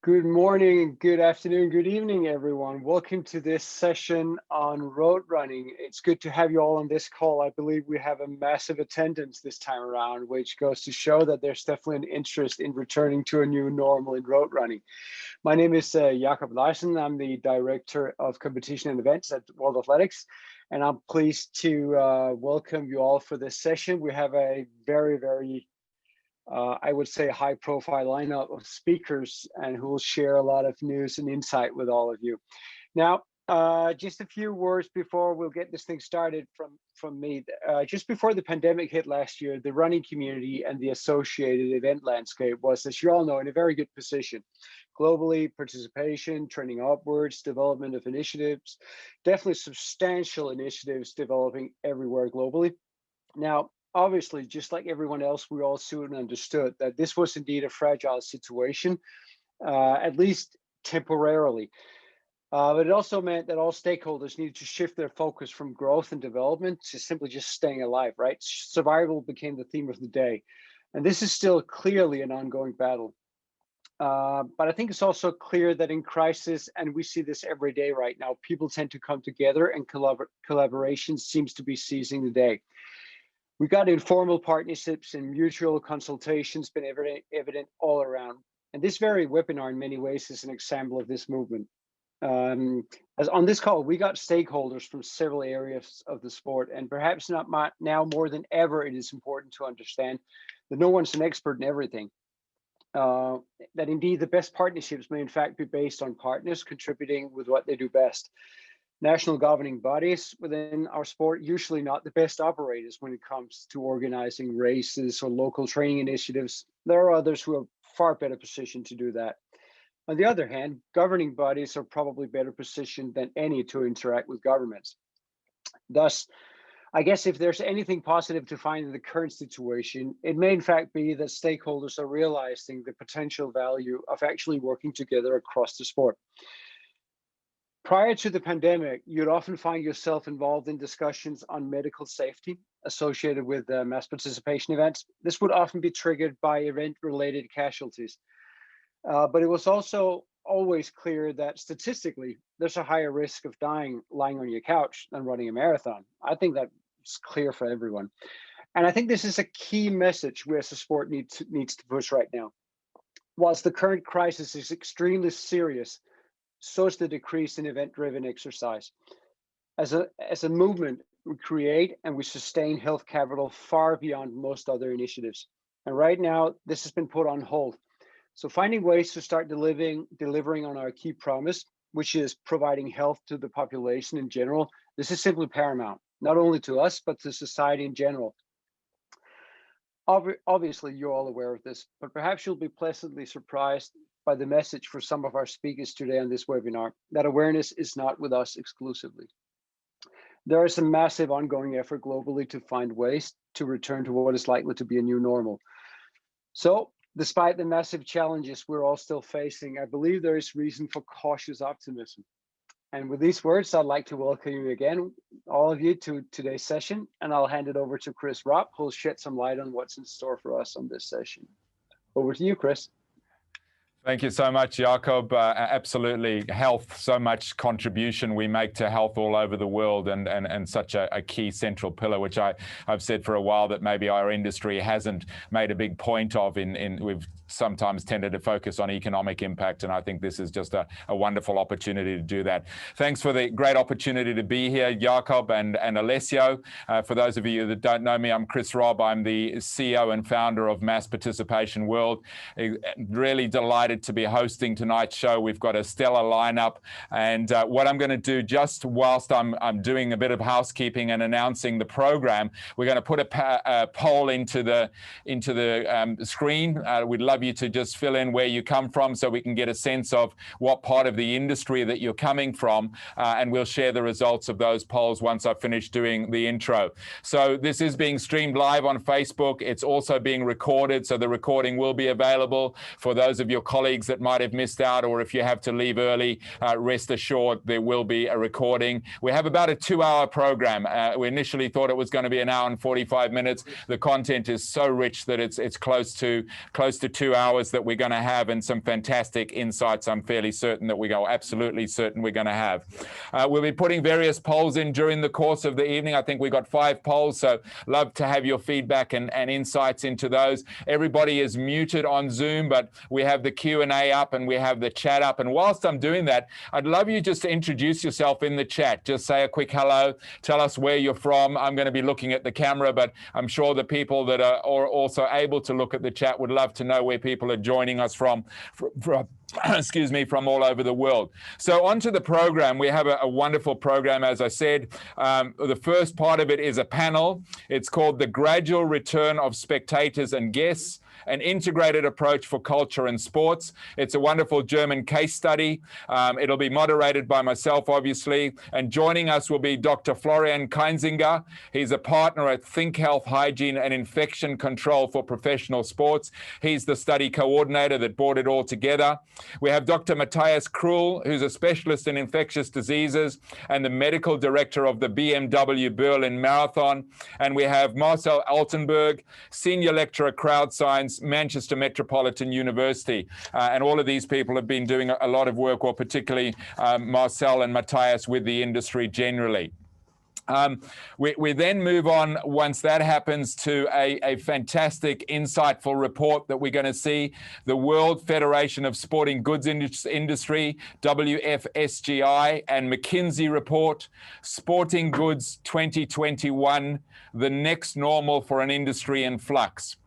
Good morning, good afternoon, good evening, everyone. Welcome to this session on road running. It's good to have you all on this call. I believe we have a massive attendance this time around, which goes to show that there's definitely an interest in returning to a new normal in road running. My name is Jakob Larsen. I'm the Director of Competition and Events at World Athletics, and I'm pleased to welcome you all for this session. We have a very I would say, high-profile lineup of speakers and who will share a lot of news and insight with all of you. Now, just a few words before we'll get this thing started from me. Just before the pandemic hit last year, the running community and the associated event landscape was, as you all know, in a very good position. Globally, participation, trending upwards, development of initiatives, definitely substantial initiatives developing everywhere globally. Now, obviously, just like everyone else, we all soon understood that this was indeed a fragile situation, at least temporarily. But it also meant that all stakeholders needed to shift their focus from growth and development to simply just staying alive, right? Survival became the theme of the day. And this is still clearly an ongoing battle. But I think it's also clear that in crisis, and we see this every day right now, people tend to come together and collaboration seems to be seizing the day. We've got informal partnerships and mutual consultations been evident all around. And this very webinar in many ways is an example of this movement. As on this call, we got stakeholders from several areas of the sport, and perhaps now more than ever, it is important to understand that no one's an expert in everything. That indeed the best partnerships may in fact be based on partners contributing with what they do best. National governing bodies within our sport, usually not the best operators when it comes to organizing races or local training initiatives. There are others who are far better positioned to do that. On the other hand, governing bodies are probably better positioned than any to interact with governments. Thus, I guess if there's anything positive to find in the current situation, it may in fact be that stakeholders are realizing the potential value of actually working together across the sport. Prior to the pandemic, you'd often find yourself involved in discussions on medical safety associated with mass participation events. This would often be triggered by event-related casualties. But it was also always clear that statistically, there's a higher risk of dying lying on your couch than running a marathon. I think that's clear for everyone. And I think this is a key message we as a sport needs to push right now. Whilst the current crisis is extremely serious, so is the decrease in event-driven exercise. As a movement, we create and we sustain health capital far beyond most other initiatives. And right now, this has been put on hold. So finding ways to start delivering on our key promise, which is providing health to the population in general, this is simply paramount, not only to us, but to society in general. Obviously, you're all aware of this, but perhaps you'll be pleasantly surprised by the message for some of our speakers today on this webinar, that awareness is not with us exclusively. There is a massive ongoing effort globally to find ways to return to what is likely to be a new normal. So, despite the massive challenges we're all still facing, I believe there is reason for cautious optimism. And with these words, I'd like to welcome you again, all of you, to today's session, and I'll hand it over to Chris Ropp, who'll shed some light on what's in store for us on this session. Over to you, Chris. Thank you so much, Jakob. Absolutely, health, so much contribution we make to health all over the world, and such a key central pillar, which I've said for a while that maybe our industry hasn't made a big point of. We've sometimes tended to focus on economic impact, and I think this is just a wonderful opportunity to do that. Thanks for the great opportunity to be here, Jakob and Alessio. For those of you that don't know me, I'm Chris Robb. I'm the CEO and founder of Mass Participation World. Really delighted to be hosting tonight's show. We've got a stellar lineup, and what I'm going to do, just whilst I'm doing a bit of housekeeping and announcing the program, we're going to put a poll into the screen. We'd love you to just fill in where you come from so we can get a sense of what part of the industry that you're coming from, and we'll share the results of those polls once I've finished doing the intro. So this is being streamed live on Facebook. It's also being recorded, so the recording will be available for those of your colleagues colleagues that might have missed out, or if you have to leave early, rest assured there will be a recording. We have about a 2-hour program. We initially thought it was going to be an hour and 45 minutes. The content is so rich that it's close to 2 hours that we're going to have, and some fantastic insights I'm fairly certain that absolutely certain we're going to have. We'll be putting various polls in during the course of the evening. I think we got 5 polls, so love to have your feedback and insights into those. Everybody is muted on Zoom, but we have the Q&A up and we have the chat up. And whilst I'm doing that, I'd love you just to introduce yourself in the chat. Just say a quick hello, tell us where you're from. I'm going to be looking at the camera, but I'm sure the people that are also able to look at the chat would love to know where people are joining us from excuse me, from all over the world. So onto the program. We have a wonderful program, as I said. The first part of it is a panel. It's called The Gradual Return of Spectators and Guests, an integrated approach for culture and sports. It's a wonderful German case study. It'll be moderated by myself, obviously, and joining us will be Dr. Florian Keinzinger. He's a partner at Think Health, Hygiene and Infection Control for Professional Sports. He's the study coordinator that brought it all together. We have Dr. Matthias Krull, who's a specialist in infectious diseases and the medical director of the BMW Berlin Marathon. And we have Marcel Altenberg, senior lecturer crowd science, Manchester Metropolitan University. And all of these people have been doing a lot of work, or particularly Marcel and Matthias, with the industry generally. We then move on, once that happens, to a fantastic, insightful report that we're going to see. The World Federation of Sporting Goods Industry, WFSGI, and McKinsey report, Sporting Goods 2021, the next normal for an industry in flux.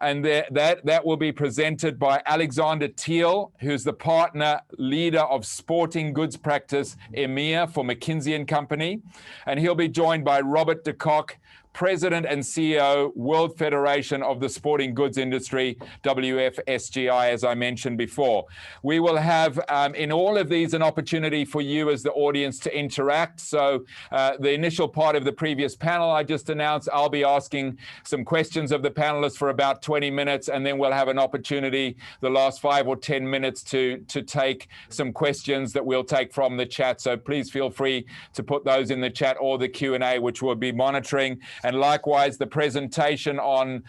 And that will be presented by Alexander Thiel, who's the partner leader of sporting goods practice EMEA for McKinsey & Company. And he'll be joined by Robert de Kock, President and CEO, World Federation of the Sporting Goods Industry, WFSGI, as I mentioned before. We will have, in all of these, an opportunity for you as the audience to interact. So the initial part of the previous panel I just announced, I'll be asking some questions of the panelists for about 20 minutes, and then we'll have an opportunity the last 5 or 10 minutes to take some questions that we'll take from the chat. So please feel free to put those in the chat or the Q&A, which we'll be monitoring. And likewise, the presentation on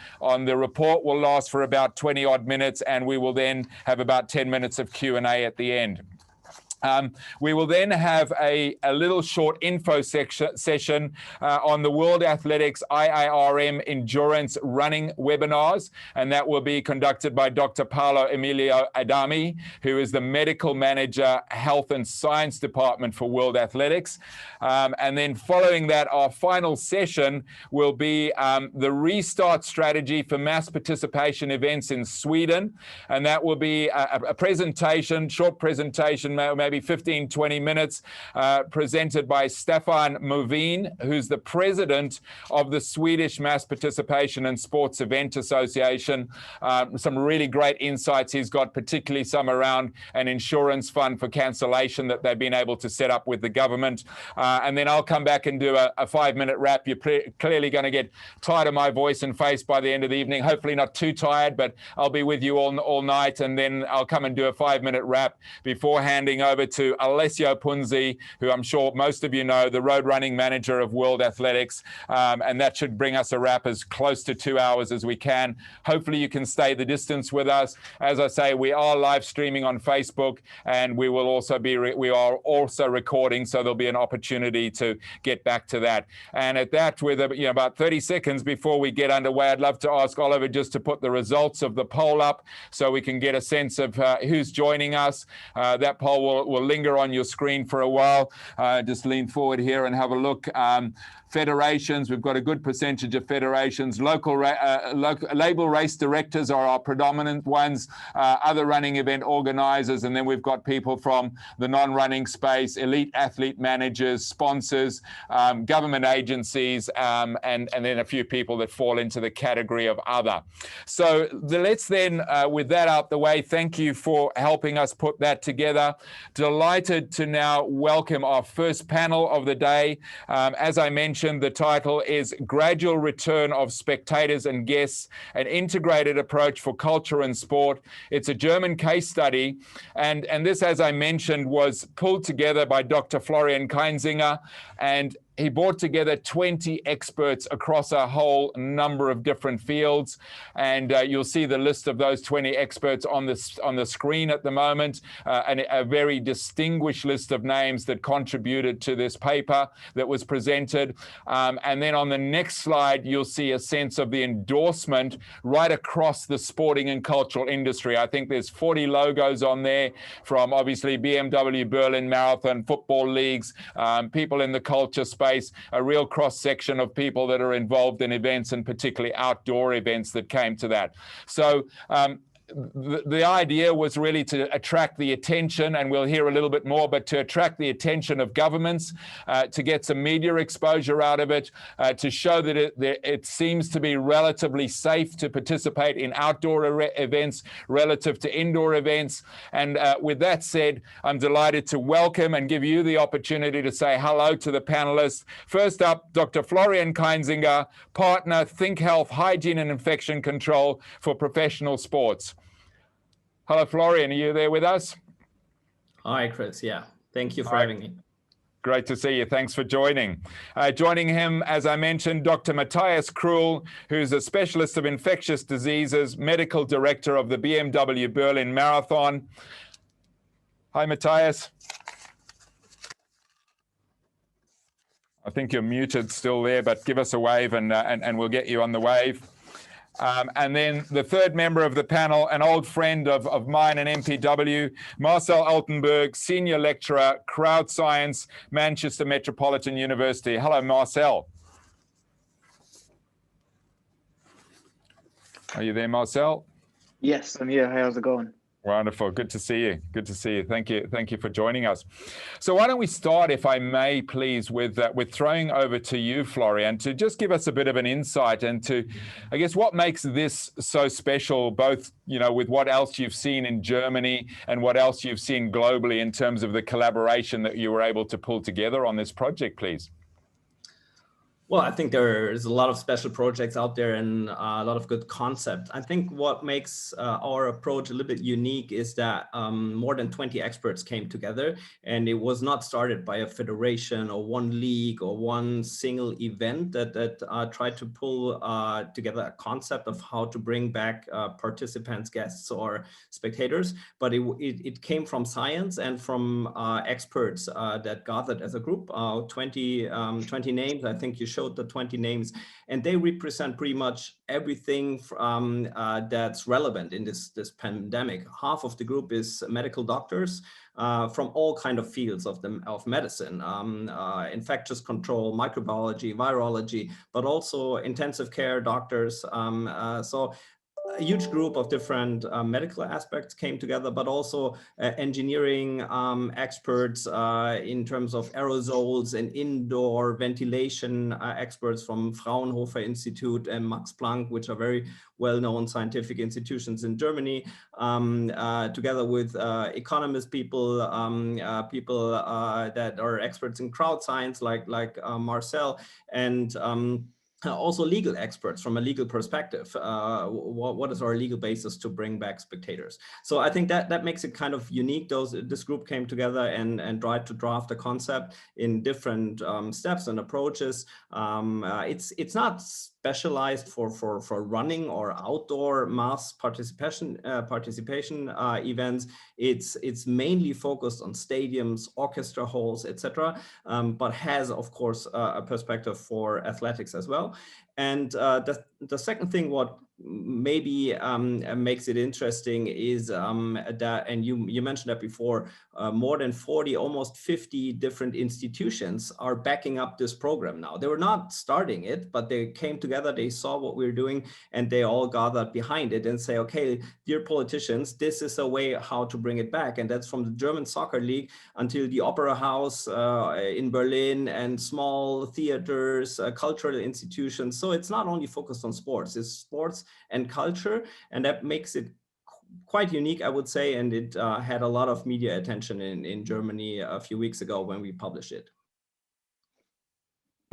the report will last for about 20 odd minutes, and we will then have about 10 minutes of Q&A at the end. We will then have a little short info session on the World Athletics IIRM Endurance Running webinars, and that will be conducted by Dr. Paolo Emilio Adami, who is the Medical Manager, Health and Science Department for World Athletics. And then following that, our final session will be the restart strategy for mass participation events in Sweden, and that will be a presentation, short presentation, maybe 15, 20 minutes, presented by Stefan Movin, who's the president of the Swedish Mass Participation and Sports Event Association. Some really great insights he's got, particularly some around an insurance fund for cancellation that they've been able to set up with the government. And then I'll come back and do a 5-minute wrap. You're clearly going to get tired of my voice and face by the end of the evening. Hopefully not too tired, but I'll be with you all night, and then I'll come and do a 5-minute wrap before handing over to Alessio Punzi, who I'm sure most of you know, the road running manager of World Athletics, and that should bring us a wrap as close to 2 hours as we can. Hopefully you can stay the distance with us. As I say, we are live streaming on Facebook, and we will also we are also recording, so there'll be an opportunity to get back to that. And at that, with about 30 seconds before we get underway, I'd love to ask Oliver just to put the results of the poll up so we can get a sense of who's joining us. That poll will linger on your screen for a while. Just lean forward here and have a look. Federations, we've got a good percentage of federations. Local label race directors are our predominant ones, other running event organizers, and then we've got people from the non-running space, elite athlete managers, sponsors, government agencies, and then a few people that fall into the category of other. So let's then, with that out the way, thank you for helping us put that together. Delighted to now welcome our first panel of the day. As I mentioned, mentioned, the title is Gradual Return of Spectators and Guests, an Integrated Approach for Culture and Sport. It's a German case study. And this, as I mentioned, was pulled together by Dr. Florian Kainzinger, and he brought together 20 experts across a whole number of different fields. And you'll see the list of those 20 experts on the screen at the moment, and a very distinguished list of names that contributed to this paper that was presented. And then on the next slide, you'll see a sense of the endorsement right across the sporting and cultural industry. I think there's 40 logos on there from obviously BMW Berlin Marathon, football leagues, people in the culture space, a real cross-section of people that are involved in events, and particularly outdoor events that came to that. So the idea was really to attract the attention, and we'll hear a little bit more, but to attract the attention of governments, to get some media exposure out of it, to show that it seems to be relatively safe to participate in outdoor events relative to indoor events. And with that said, I'm delighted to welcome and give you the opportunity to say hello to the panelists. First up, Dr. Florian Kainzinger, partner, Think Health, Hygiene and Infection Control for Professional Sports. Hello, Florian. Are you there with us? Hi, Chris. Yeah. Thank you for having me. Great to see you. Thanks for joining. Joining him, as I mentioned, Dr. Matthias Krull, who's a specialist of infectious diseases, medical director of the BMW Berlin Marathon. Hi, Matthias. I think you're muted still there, but give us a wave and we'll get you on the wave. And then the third member of the panel, an old friend of mine and MPW, Marcel Altenberg, Senior Lecturer, Crowd Science, Manchester Metropolitan University. Hello, Marcel. Are you there, Marcel? Yes, I'm here. How's it going? Wonderful. Good to see you. Good to see you. Thank you. Thank you for joining us. So why don't we start, if I may, please, with throwing over to you, Florian, to just give us a bit of an insight into, I guess, what makes this so special, both, you know, with what else you've seen in Germany and what else you've seen globally in terms of the collaboration that you were able to pull together on this project, please. Well, I think there's a lot of special projects out there and a lot of good concepts. I think what makes our approach a little bit unique is that more than 20 experts came together, and it was not started by a federation or one league or one single event that tried to pull together a concept of how to bring back participants, guests, or spectators, but it came from science and from experts that gathered as a group. 20 names, I think you showed the 20 names, and they represent pretty much everything that's relevant in this pandemic. Half of the group is medical doctors from all kind of fields of medicine, infectious control, microbiology, virology, but also intensive care doctors. So a huge group of different medical aspects came together, but also engineering experts in terms of aerosols and indoor ventilation experts from Fraunhofer Institute and Max Planck, which are very well-known scientific institutions in Germany, together with economist people, people that are experts in crowd science, like Marcel, and also legal experts from a legal perspective. What is our legal basis to bring back spectators? So I think that makes it kind of unique. This group came together and tried to draft a concept in different steps and approaches. It's not specialized for running or outdoor mass participation events. It's mainly focused on stadiums, orchestra halls, etc., but has, of course, a perspective for athletics as well. And the second thing, what maybe makes it interesting is that, and you mentioned that before, more than 40, almost 50 different institutions are backing up this program now. They were not starting it, but they came together, they saw what we were doing, and they all gathered behind it and say, okay, dear politicians, this is a way how to bring it back. And that's from the German Soccer League until the Opera House in Berlin and small theaters, cultural institutions. So it's not only focused on sports, it's sports and culture, and that makes it quite unique, I would say, and it had a lot of media attention in Germany a few weeks ago when we published it.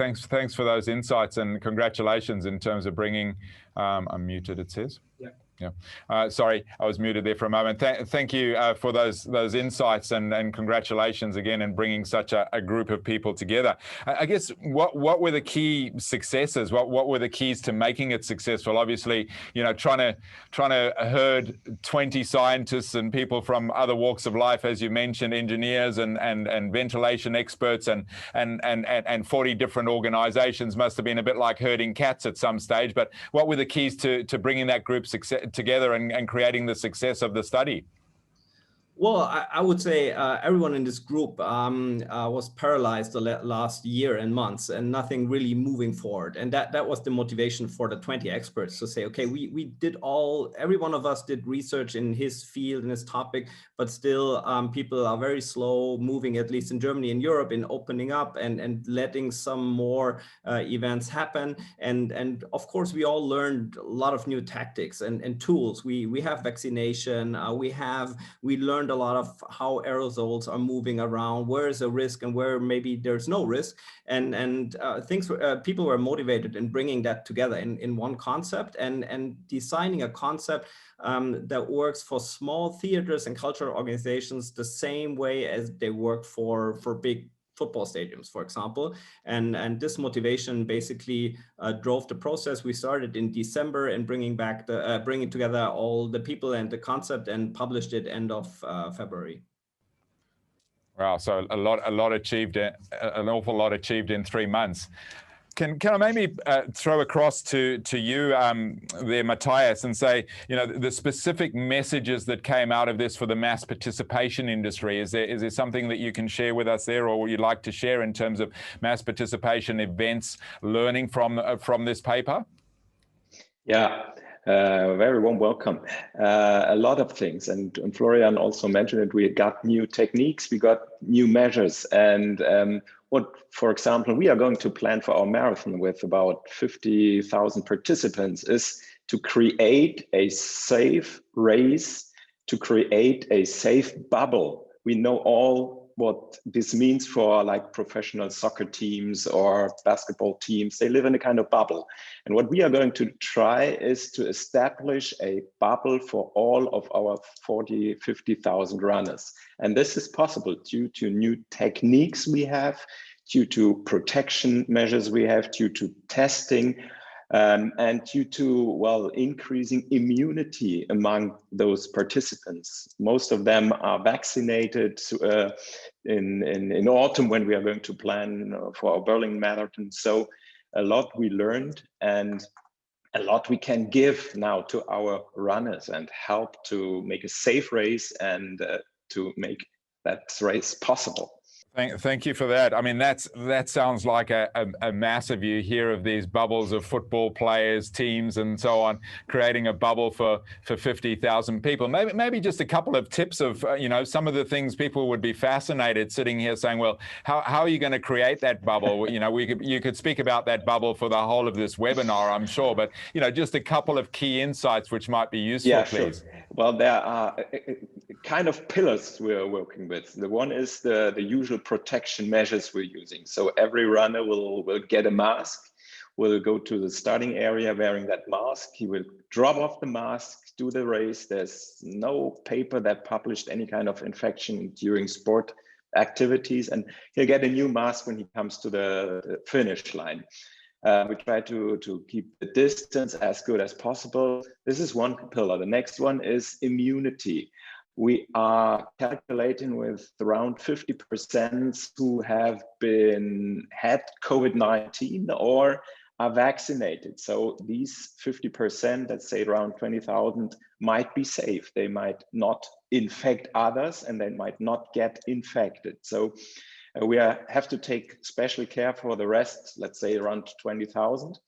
Thanks for those insights, and congratulations in terms of bringing. I'm muted, it says. Yeah. Sorry, I was muted there for a moment. Thank you for those insights, and congratulations again in bringing such a group of people together. I guess what were the key successes? What were the keys to making it successful? Obviously, trying to herd 20 scientists and people from other walks of life, as you mentioned, engineers and ventilation experts and 40 different organizations must have been a bit like herding cats at some stage. But what were the keys to bringing that group together and creating the success of the study? Well, I would say everyone in this group was paralyzed the last year and months, and nothing really moving forward. And that was the motivation for the 20 experts to say, okay, we did every one of us did research in his field, in his topic, but still people are very slow moving, at least in Germany and Europe, in opening up and letting some more events happen. And of course, we all learned a lot of new tactics and tools. We have vaccination, we learned a lot of how aerosols are moving around, where is a risk and where maybe there's no risk, and people were motivated in bringing that together in one concept and designing a concept that works for small theaters and cultural organizations the same way as they work for big football stadiums, for example. And this motivation basically drove the process. We started in December and bringing together all the people and the concept and published it end of February. Wow, so an awful lot achieved in 3 months. Can I maybe throw across to you there, Matthias, and say, the specific messages that came out of this for the mass participation industry? Is there something that you can share with us there, or would you like to share in terms of mass participation events, learning from this paper? Yeah, very warm welcome. A lot of things, and Florian also mentioned it. We got new techniques, we got new measures, and for example, we are going to plan for our marathon with about 50,000 participants is to create a safe race, to create a safe bubble. We know all what this means for like professional soccer teams or basketball teams. They live in a kind of bubble. And what we are going to try is to establish a bubble for all of our 50,000 runners. And this is possible due to new techniques we have, due to protection measures we have, due to testing, and due to, increasing immunity among those participants. Most of them are vaccinated in autumn when we are going to plan for our Berlin Marathon. So a lot we learned and a lot we can give now to our runners and help to make a safe race and to make that race possible. Thank you for that. I mean, that sounds like a massive. You hear of these bubbles of football players, teams, and so on, creating a bubble for 50,000 people. Maybe just a couple of tips of some of the things people would be fascinated sitting here saying, well, how are you going to create that bubble? You could speak about that bubble for the whole of this webinar, I'm sure, but just a couple of key insights which might be useful, yeah, please. Sure. Well, there are kind of pillars we're working with. The one is the usual protection measures we're using. So every runner will get a mask, will go to the starting area wearing that mask. He will drop off the mask, do the race. There's no paper that published any kind of infection during sport activities, and he'll get a new mask when he comes to the finish line. We try to keep the distance as good as possible. This is one pillar. The next one is immunity. We are calculating with around 50% who have had COVID-19 or are vaccinated. So these 50%, let's say around 20,000, might be safe. They might not infect others and they might not get infected. So we have to take special care for the rest, let's say around 20,000.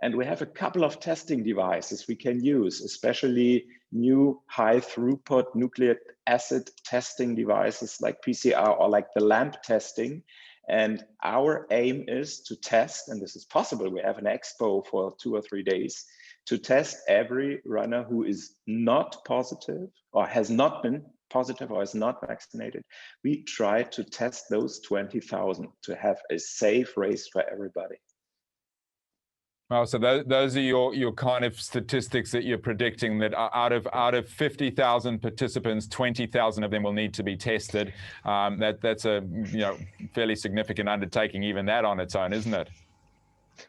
And we have a couple of testing devices we can use, especially new high throughput nucleic acid testing devices like PCR or like the LAMP testing. And our aim is to test, and this is possible, we have an expo for 2 or 3 days, to test every runner who is not positive or has not been positive or is not vaccinated, we try to test those 20,000 to have a safe race for everybody. Well, so those are your kind of statistics that you're predicting, that out of 50,000 participants, 20,000 of them will need to be tested. That's a fairly significant undertaking, even that on its own, isn't it?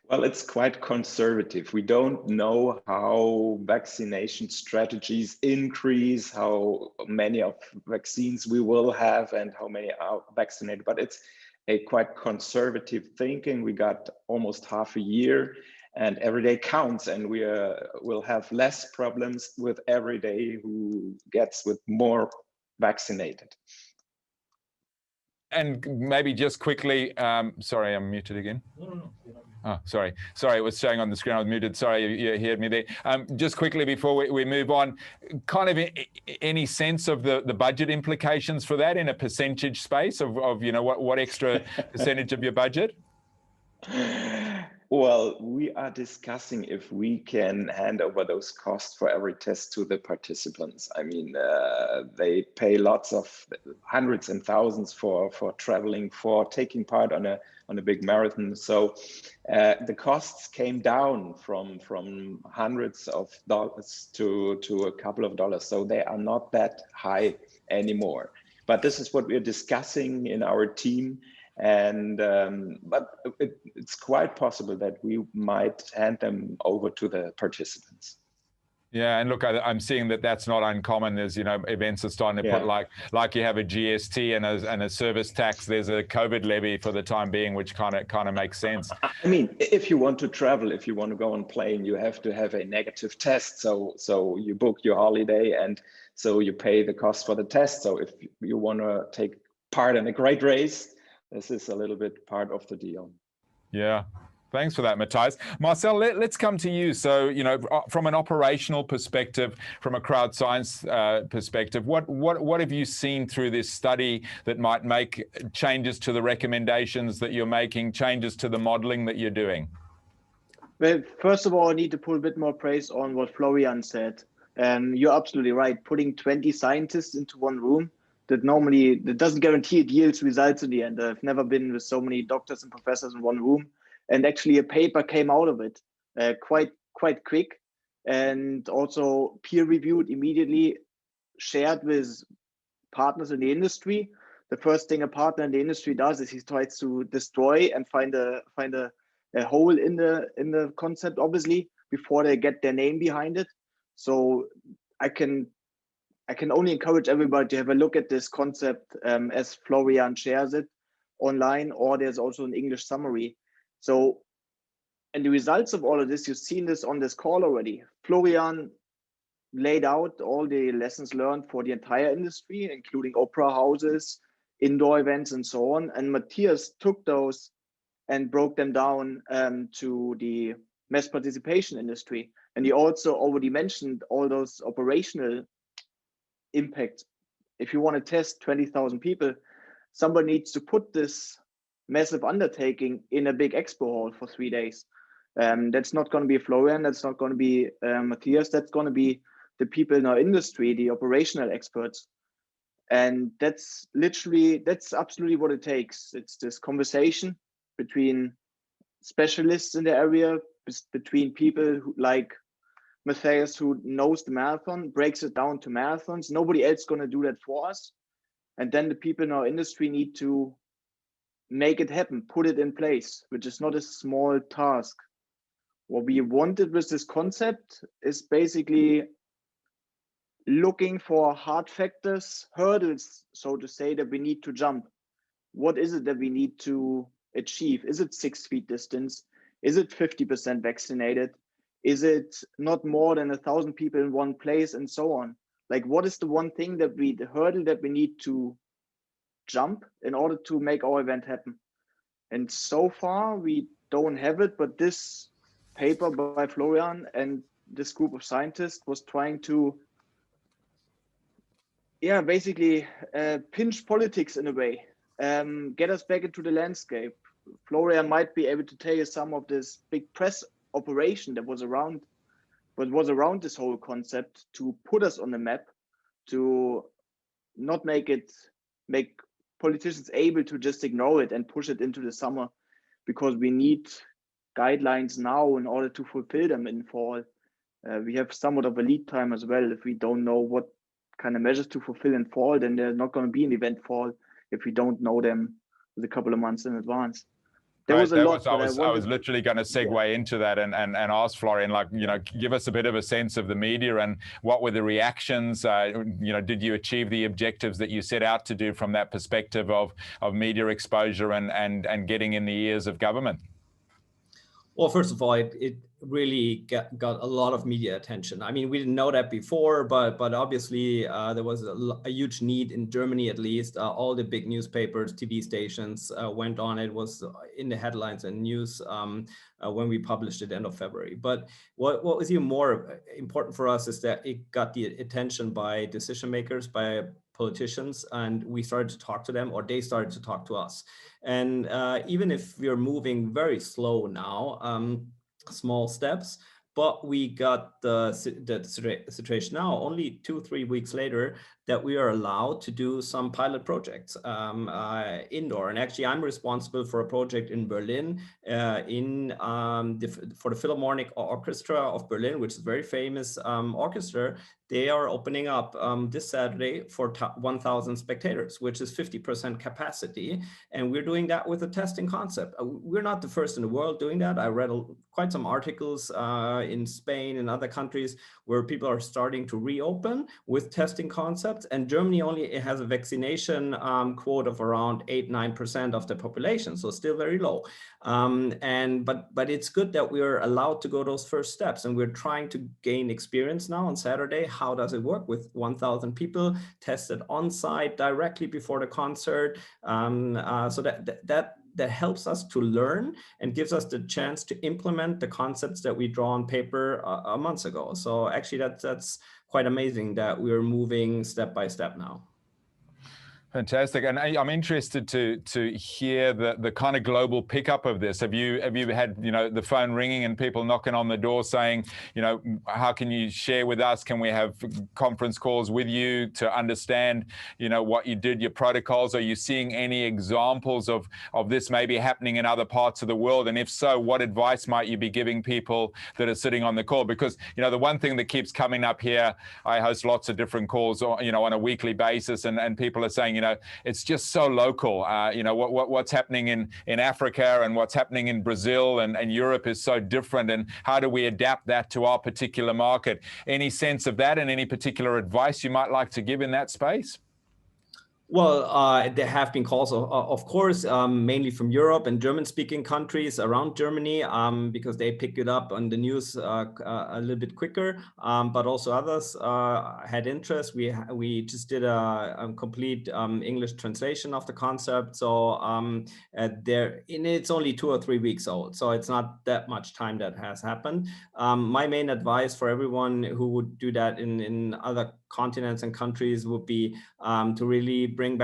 Well, it's quite conservative. We don't know how vaccination strategies increase, how many of vaccines we will have, and how many are vaccinated. But it's a quite conservative thinking. We got almost half a year. And every day counts, and we will have less problems with every day who gets with more vaccinated. And maybe just quickly, sorry, I'm muted again. No. Oh, sorry, it was showing on the screen I was muted. Sorry, you heard me there. Just quickly before we move on, kind of any sense of the budget implications for that in a percentage space of what extra percentage of your budget? Well, we are discussing if we can hand over those costs for every test to the participants. I mean, they pay lots of hundreds and thousands for traveling, for taking part on a big marathon. So the costs came down from hundreds of dollars to a couple of dollars. So they are not that high anymore. But this is what we're discussing in our team. And but it's quite possible that we might hand them over to the participants. Yeah, and look, I'm seeing that's not uncommon. There's events are starting to put like you have a GST and a service tax. There's a COVID levy for the time being, which kind of makes sense. I mean, if you want to travel, if you want to go on plane, you have to have a negative test. So you book your holiday, and so you pay the cost for the test. So if you want to take part in a great race, this is a little bit part of the deal. Yeah. Thanks for that, Matthias. Marcel, let's come to you. So, from an operational perspective, from a crowd science perspective, what have you seen through this study that might make changes to the recommendations that you're making, changes to the modeling that you're doing? Well, first of all, I need to put a bit more praise on what Florian said. You're absolutely right. Putting 20 scientists into one room, that doesn't guarantee it yields results in the end. I've never been with so many doctors and professors in one room, and actually a paper came out of it quite quick, and also peer reviewed immediately, shared with partners in the industry. The first thing a partner in the industry does is he tries to destroy and find a hole in the concept, obviously, before they get their name behind it. So I can only encourage everybody to have a look at this concept as Florian shares it online, or there's also an English summary. So, and the results of all of this, you've seen this on this call already. Florian laid out all the lessons learned for the entire industry, including opera houses, indoor events, and so on. And Matthias took those and broke them down to the mass participation industry. And he also already mentioned all those operational impact. If you want to test 20,000 people, somebody needs to put this massive undertaking in a big expo hall for 3 days. That's not going to be Florian, that's not going to be Matthias, that's going to be the people in our industry, the operational experts. And that's absolutely what it takes. It's this conversation between specialists in the area, between people who, like Matthias, who knows the marathon, breaks it down to marathons. Nobody else is going to do that for us. And then the people in our industry need to make it happen, put it in place, which is not a small task. What we wanted with this concept is basically looking for hard factors, hurdles, so to say, that we need to jump. What is it that we need to achieve? Is it 6 feet distance? Is it 50% vaccinated? Is it not more than 1,000 people in one place, and so on? Like, what is the one thing the hurdle that we need to jump in order to make our event happen? And so far we don't have it, but this paper by Florian and this group of scientists was trying to basically pinch politics in a way, get us back into the landscape. Florian might be able to tell you some of this big press operation that was around this whole concept to put us on the map, to not make politicians able to just ignore it and push it into the summer, because we need guidelines now in order to fulfill them in fall. We have somewhat of a lead time as well. If we don't know what kind of measures to fulfill in fall, then there's not going to be an event fall if we don't know them with a couple of months in advance. There was a lot, but I was literally going to segue into that and ask Florian, like, give us a bit of a sense of the media and what were the reactions? Did you achieve the objectives that you set out to do from that perspective of media exposure and getting in the ears of government? Well, first of all, it really got a lot of media attention. I mean, we didn't know that before, but obviously there was a huge need in Germany, at least. All the big newspapers, TV stations went on. It was in the headlines and news when we published it end of February. But what was even more important for us is that it got the attention by decision makers, by politicians, and we started to talk to them, or they started to talk to us. And even if we're moving very slow now, small steps, but we got the situation now, only 2-3 weeks later, that we are allowed to do some pilot projects indoor. And actually, I'm responsible for a project in Berlin for the Philharmonic Orchestra of Berlin, which is a very famous orchestra. They are opening up this Saturday for 1,000 spectators, which is 50% capacity. And we're doing that with a testing concept. We're not the first in the world doing that. I read quite some articles in Spain and other countries where people are starting to reopen with testing concepts. And Germany only has a vaccination quote of around 8-9% of the population, so still very low. But it's good that we are allowed to go those first steps, and we're trying to gain experience now on Saturday. How does it work with 1,000 people tested on site directly before the concert? So that helps us to learn and gives us the chance to implement the concepts that we draw on paper a month ago. So actually that's quite amazing that we're moving step by step now. Fantastic, and I'm interested to hear the kind of global pickup of this. Have you had the phone ringing and people knocking on the door saying, how can you share with us? Can we have conference calls with you to understand what you did, your protocols? Are you seeing any examples of this maybe happening in other parts of the world? And if so, what advice might you be giving people that are sitting on the call? Because the one thing that keeps coming up here, I host lots of different calls on a weekly basis, and people are saying it's just so local. What's happening in Africa and what's happening in Brazil and Europe is so different. And how do we adapt that to our particular market? Any sense of that and any particular advice you might like to give in that space? Well, there have been calls, of course, mainly from Europe and German-speaking countries around Germany, because they pick it up on the news a little bit quicker. But also others had interest. We just did a complete English translation of the concept. So it's only 2 or 3 weeks old, so it's not that much time that has happened. My main advice for everyone who would do that in other continents and countries would be to really bring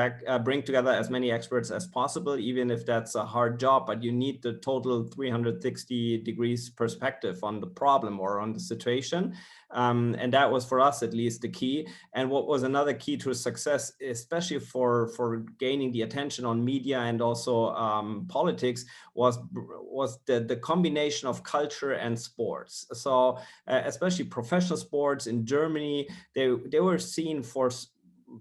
together as many experts as possible, even if that's a hard job, but you need the total 360 degrees perspective on the problem or on the situation. And that was, for us at least, the key. And what was another key to success, especially for gaining the attention on media and also politics, was the combination of culture and sports. So especially professional sports in Germany, they were seen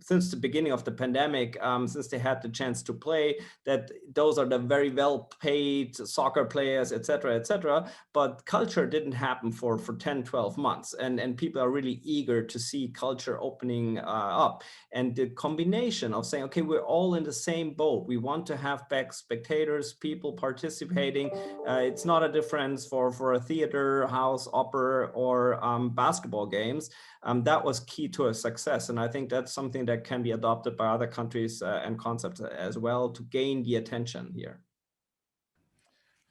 since the beginning of the pandemic, since they had the chance to play, that those are the very well-paid soccer players, et cetera, but culture didn't happen for 10, 12 months. And people are really eager to see culture opening up. And the combination of saying, okay, we're all in the same boat. We want to have back spectators, people participating. It's not a difference for a theater, house, opera, or basketball games. That was key to a success. And I think that's something that can be adopted by other countries and concepts as well to gain the attention here.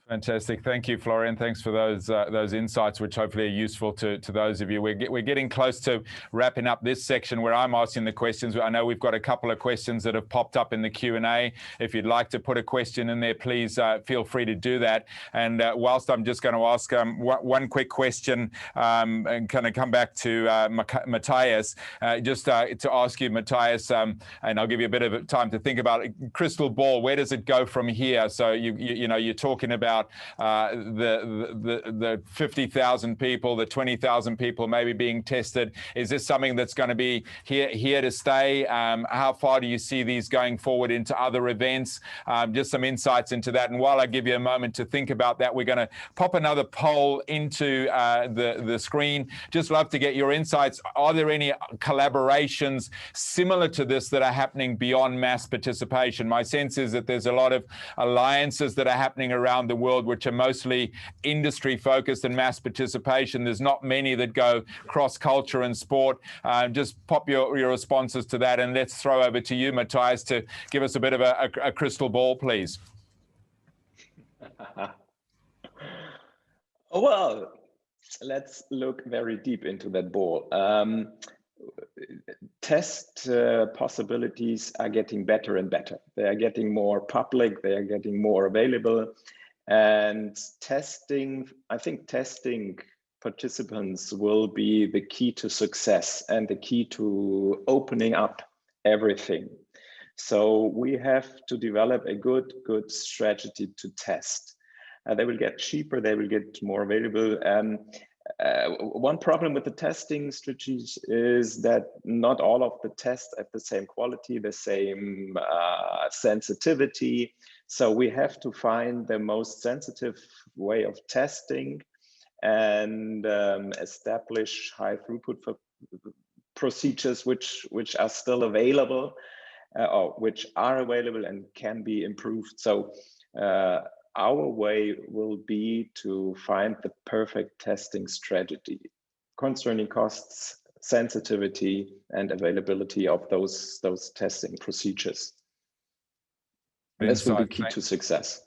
Fantastic. Thank you, Florian. Thanks for those insights, which hopefully are useful to those of you. We're getting close to wrapping up this section where I'm asking the questions. I know we've got a couple of questions that have popped up in the Q&A. If you'd like to put a question in there, please feel free to do that. And whilst I'm just going to ask one quick question and kind of come back to Matthias, just to ask you, Matthias, and I'll give you a bit of time to think about it. Crystal ball, where does it go from here? So you know, you're talking about the 50,000 people, the 20,000 people maybe being tested. Is this something that's going to be here to stay? How far do you see these going forward into other events? Just some insights into that. And while I give you a moment to think about that, we're going to pop another poll into the screen. Just love to get your insights. Are there any collaborations similar to this that are happening beyond mass participation? My sense is that there's a lot of alliances that are happening around the world, which are mostly industry focused and mass participation. There's not many that go cross culture and sport. Just pop your responses to that, and let's throw over to you, Matthias, to give us a bit of a crystal ball, please. Well, let's look very deep into that ball. Test possibilities are getting better and better. They are getting more public, they are getting more available. And testing, I think testing participants will be the key to success and the key to opening up everything. So we have to develop a good strategy to test. They will get cheaper, they will get more available. One problem with the testing strategies is that not all of the tests have the same quality, the same sensitivity. So we have to find the most sensitive way of testing and establish high throughput for procedures which are still available or which are available and can be improved. So our way will be to find the perfect testing strategy concerning costs, sensitivity, and availability of those testing procedures. This will be key to success.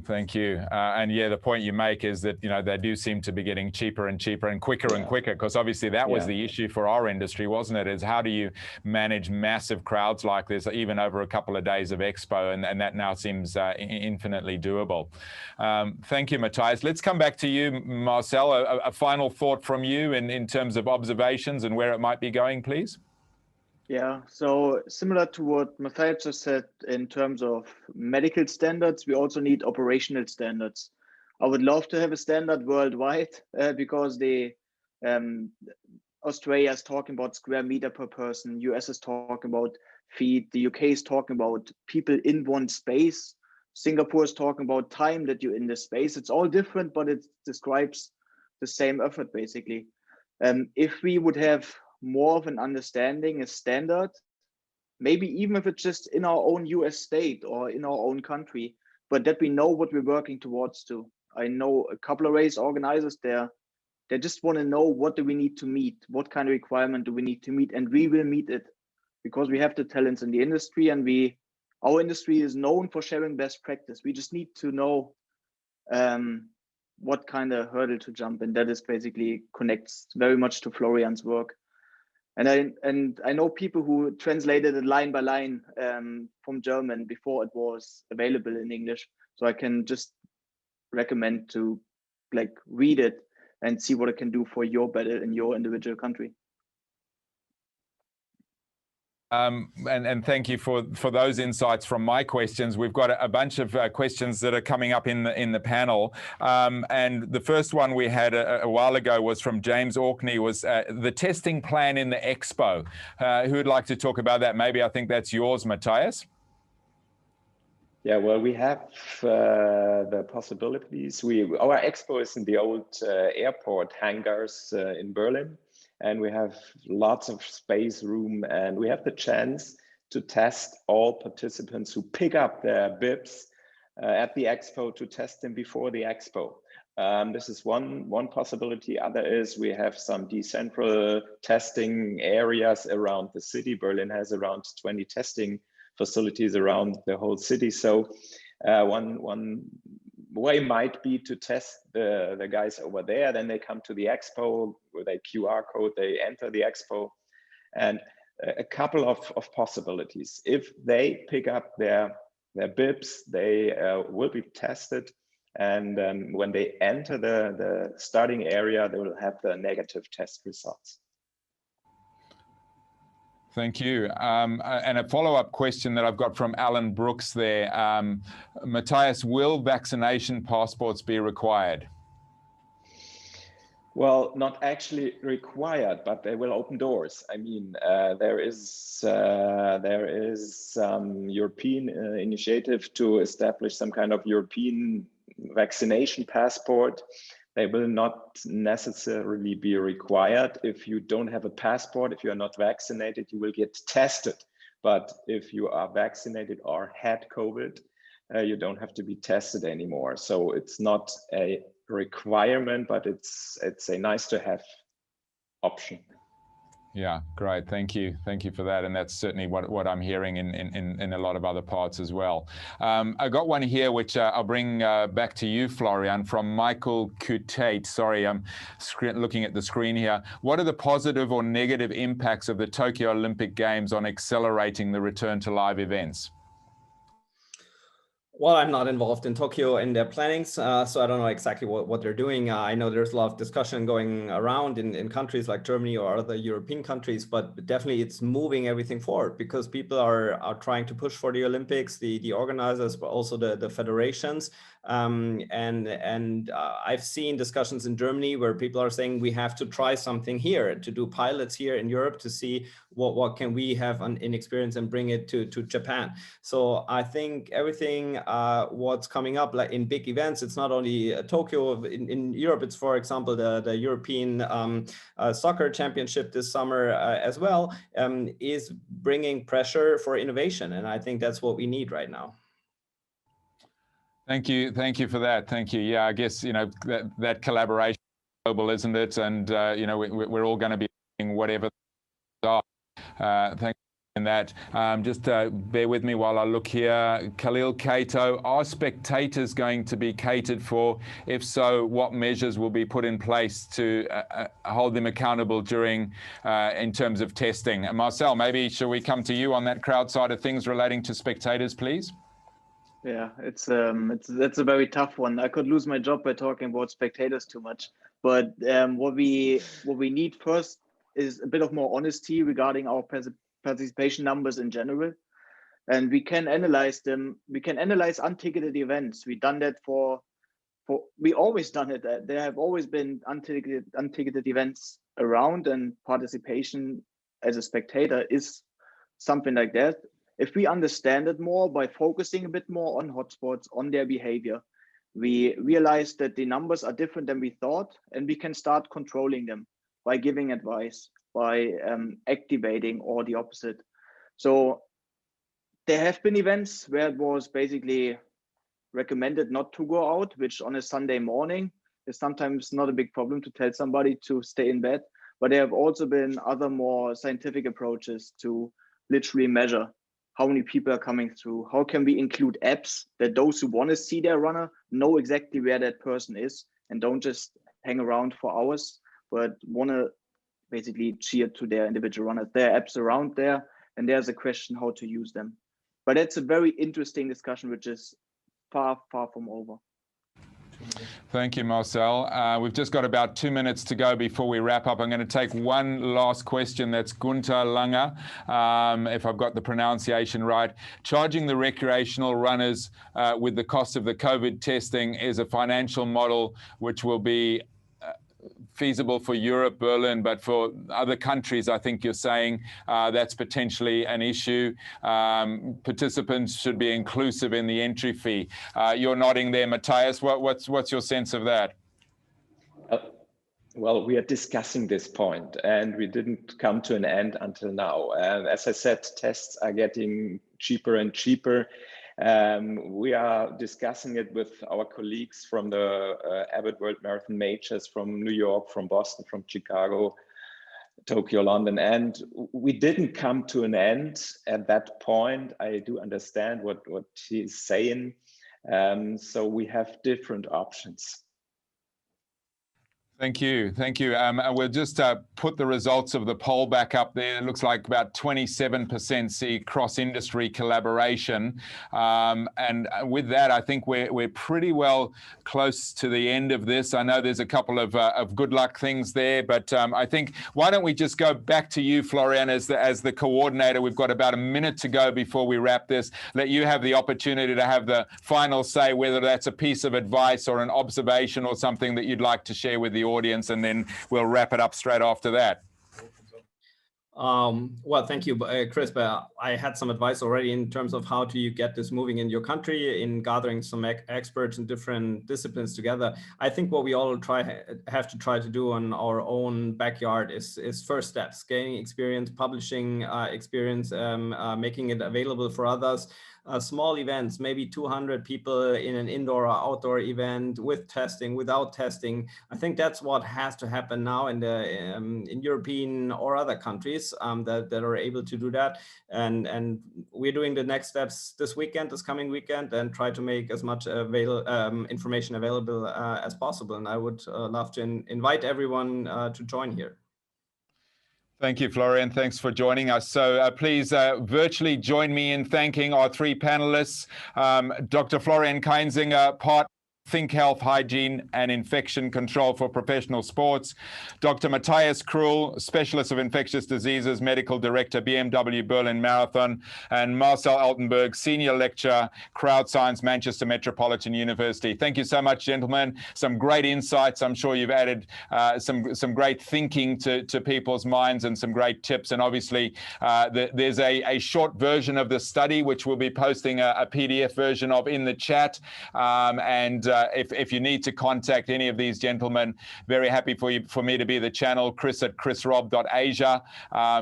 Thank you. And yeah, the point you make is that, you know, they do seem to be getting cheaper and cheaper and quicker and quicker, because obviously that was the issue for our industry, wasn't it? Is how do you manage massive crowds like this, even over a couple of days of expo? And that now seems infinitely doable. Thank you, Matthias. Let's come back to you, Marcel. A final thought from you in terms of observations and where it might be going, please. Yeah, so similar to what Matthias just said in terms of medical standards, we also need operational standards. I would love to have a standard worldwide because Australia is talking about square meter per person, US is talking about feet, the UK is talking about people in one space, Singapore is talking about time that you're in the space. It's all different, but it describes the same effort basically. If we would have more of an understanding, a standard, maybe even if it's just in our own US state or in our own country, but that we know what we're working towards to. I know a couple of race organizers there, they just want to know, what do we need to meet? What kind of requirement do we need to meet? And we will meet it because we have the talents in the industry, and our industry is known for sharing best practice. We just need to know what kind of hurdle to jump, and that is basically connects very much to Florian's work. And I know people who translated it line by line from German before it was available in English. So I can just recommend to read it and see what it can do for your better in your individual country. And thank you for those insights from my questions. We've got a bunch of questions that are coming up in the panel. And the first one we had a while ago was from James Orkney, was the testing plan in the expo. Who would like to talk about that? Maybe I think that's yours, Matthias. Yeah, well, we have the possibilities. Our expo is in the old airport hangars in Berlin. And we have lots of space, room, and we have the chance to test all participants who pick up their bibs at the expo, to test them before the expo. This is one possibility. Other is we have some decentral testing areas around the city. Berlin has around 20 testing facilities around the whole city. So one way might be to test the guys over there. Then they come to the expo with a QR code, they enter the expo, and a couple of possibilities. If they pick up their bibs, they will be tested. And when they enter the starting area, they will have the negative test results. Thank you. And a follow-up question that I've got from Alan Brooks there. Matthias, will vaccination passports be required? Well, not actually required, but they will open doors. I mean, there is European initiative to establish some kind of European vaccination passport. They will not necessarily be required. If you don't have a passport, if you are not vaccinated, you will get tested. But if you are vaccinated or had COVID, you don't have to be tested anymore. So it's not a requirement, but it's a nice to have option. Yeah, great. Thank you for that. And that's certainly what I'm hearing in a lot of other parts as well. I got one here which I'll bring back to you, Florian, from Michael Kutate. Sorry, I'm looking at the screen here. What are the positive or negative impacts of the Tokyo Olympic Games on accelerating the return to live events? Well, I'm not involved in Tokyo in their plannings, so I don't know exactly what they're doing. I know there's a lot of discussion going around in countries like Germany or other European countries, but definitely it's moving everything forward because people are trying to push for the Olympics, the organizers, but also the federations. And I've seen discussions in Germany where people are saying we have to try something here, to do pilots here in Europe to see what can we have in experience and bring it to Japan. So I think everything what's coming up like in big events, it's not only Tokyo, in Europe, it's for example the European soccer championship this summer as well, is bringing pressure for innovation. And I think that's what we need right now. Thank you for that. Thank you. Yeah, I guess that collaboration is global, isn't it? And we're all going to be doing whatever they are. Thank you for that. Just bear with me while I look here. Khalil Kato, are spectators going to be catered for? If so, what measures will be put in place to hold them accountable during in terms of testing? Marcel, maybe should we come to you on that crowd side of things relating to spectators, please? Yeah, that's a very tough one. I could lose my job by talking about spectators too much. But what we need first is a bit of more honesty regarding our participation numbers in general, and we can analyze them. We can analyze unticketed events. We've done that we always done it. There have always been unticketed events around, and participation as a spectator is something like that. If we understand it more by focusing a bit more on hotspots, on their behavior, we realize that the numbers are different than we thought, and we can start controlling them by giving advice, by activating, or the opposite. So there have been events where it was basically recommended not to go out, which on a Sunday morning is sometimes not a big problem to tell somebody to stay in bed. But there have also been other more scientific approaches to literally measure how many people are coming through. How can we include apps that those who want to see their runner know exactly where that person is and don't just hang around for hours, but want to basically cheer to their individual runners. There are apps around there, and there's a question how to use them. But it's a very interesting discussion, which is far, far from over. Thank you, Marcel. We've just got about 2 minutes to go before we wrap up. I'm going to take one last question. That's Gunther Langer, if I've got the pronunciation right. Charging the recreational runners with the cost of the COVID testing is a financial model which will be feasible for Europe, Berlin, but for other countries, I think you're saying that's potentially an issue. Participants should be inclusive in the entry fee. You're nodding there, Matthias. What's your sense of that? Well, we are discussing this point, and we didn't come to an end until now. As I said, tests are getting cheaper and cheaper. We are discussing it with our colleagues from the Abbott World Marathon Majors from New York, from Boston, from Chicago, Tokyo, London, and we didn't come to an end at that point. I do understand what he's saying. So we have different options. Thank you. Thank you. We'll just put the results of the poll back up there. It looks like about 27% see cross-industry collaboration. And with that, I think we're pretty well close to the end of this. I know there's a couple of good luck things there, but I think, why don't we just go back to you, Florian, as the coordinator. We've got about a minute to go before we wrap this. Let you have the opportunity to have the final say, whether that's a piece of advice or an observation or something that you'd like to share with the audience, and then we'll wrap it up straight after that. Well, thank you, Chris, but I had some advice already in terms of how do you get this moving in your country, in gathering some experts in different disciplines together. I think what we all have to try to do on our own backyard is first steps, gaining experience, publishing experience, making it available for others. Small events, maybe 200 people in an indoor or outdoor event, with testing, without testing. I think that's what has to happen now in European or other countries that are able to do that. And we're doing the next steps this coming weekend, and try to make as much information available as possible. And I would love to invite everyone to join here. Thank you, Florian. Thanks for joining us. So please virtually join me in thanking our three panelists. Dr. Florian Kainzinger, Think Health, Hygiene and Infection Control for Professional Sports. Dr. Matthias Krull, Specialist of Infectious Diseases, Medical Director, BMW Berlin Marathon. And Marcel Altenberg, Senior Lecturer, Crowd Science, Manchester Metropolitan University. Thank you so much, gentlemen. Some great insights. I'm sure you've added some great thinking to people's minds, and some great tips. And obviously, there's a short version of the study, which we'll be posting a PDF version of in the chat. If you need to contact any of these gentlemen, very happy for me to be the channel, chris@chrisrob.asia.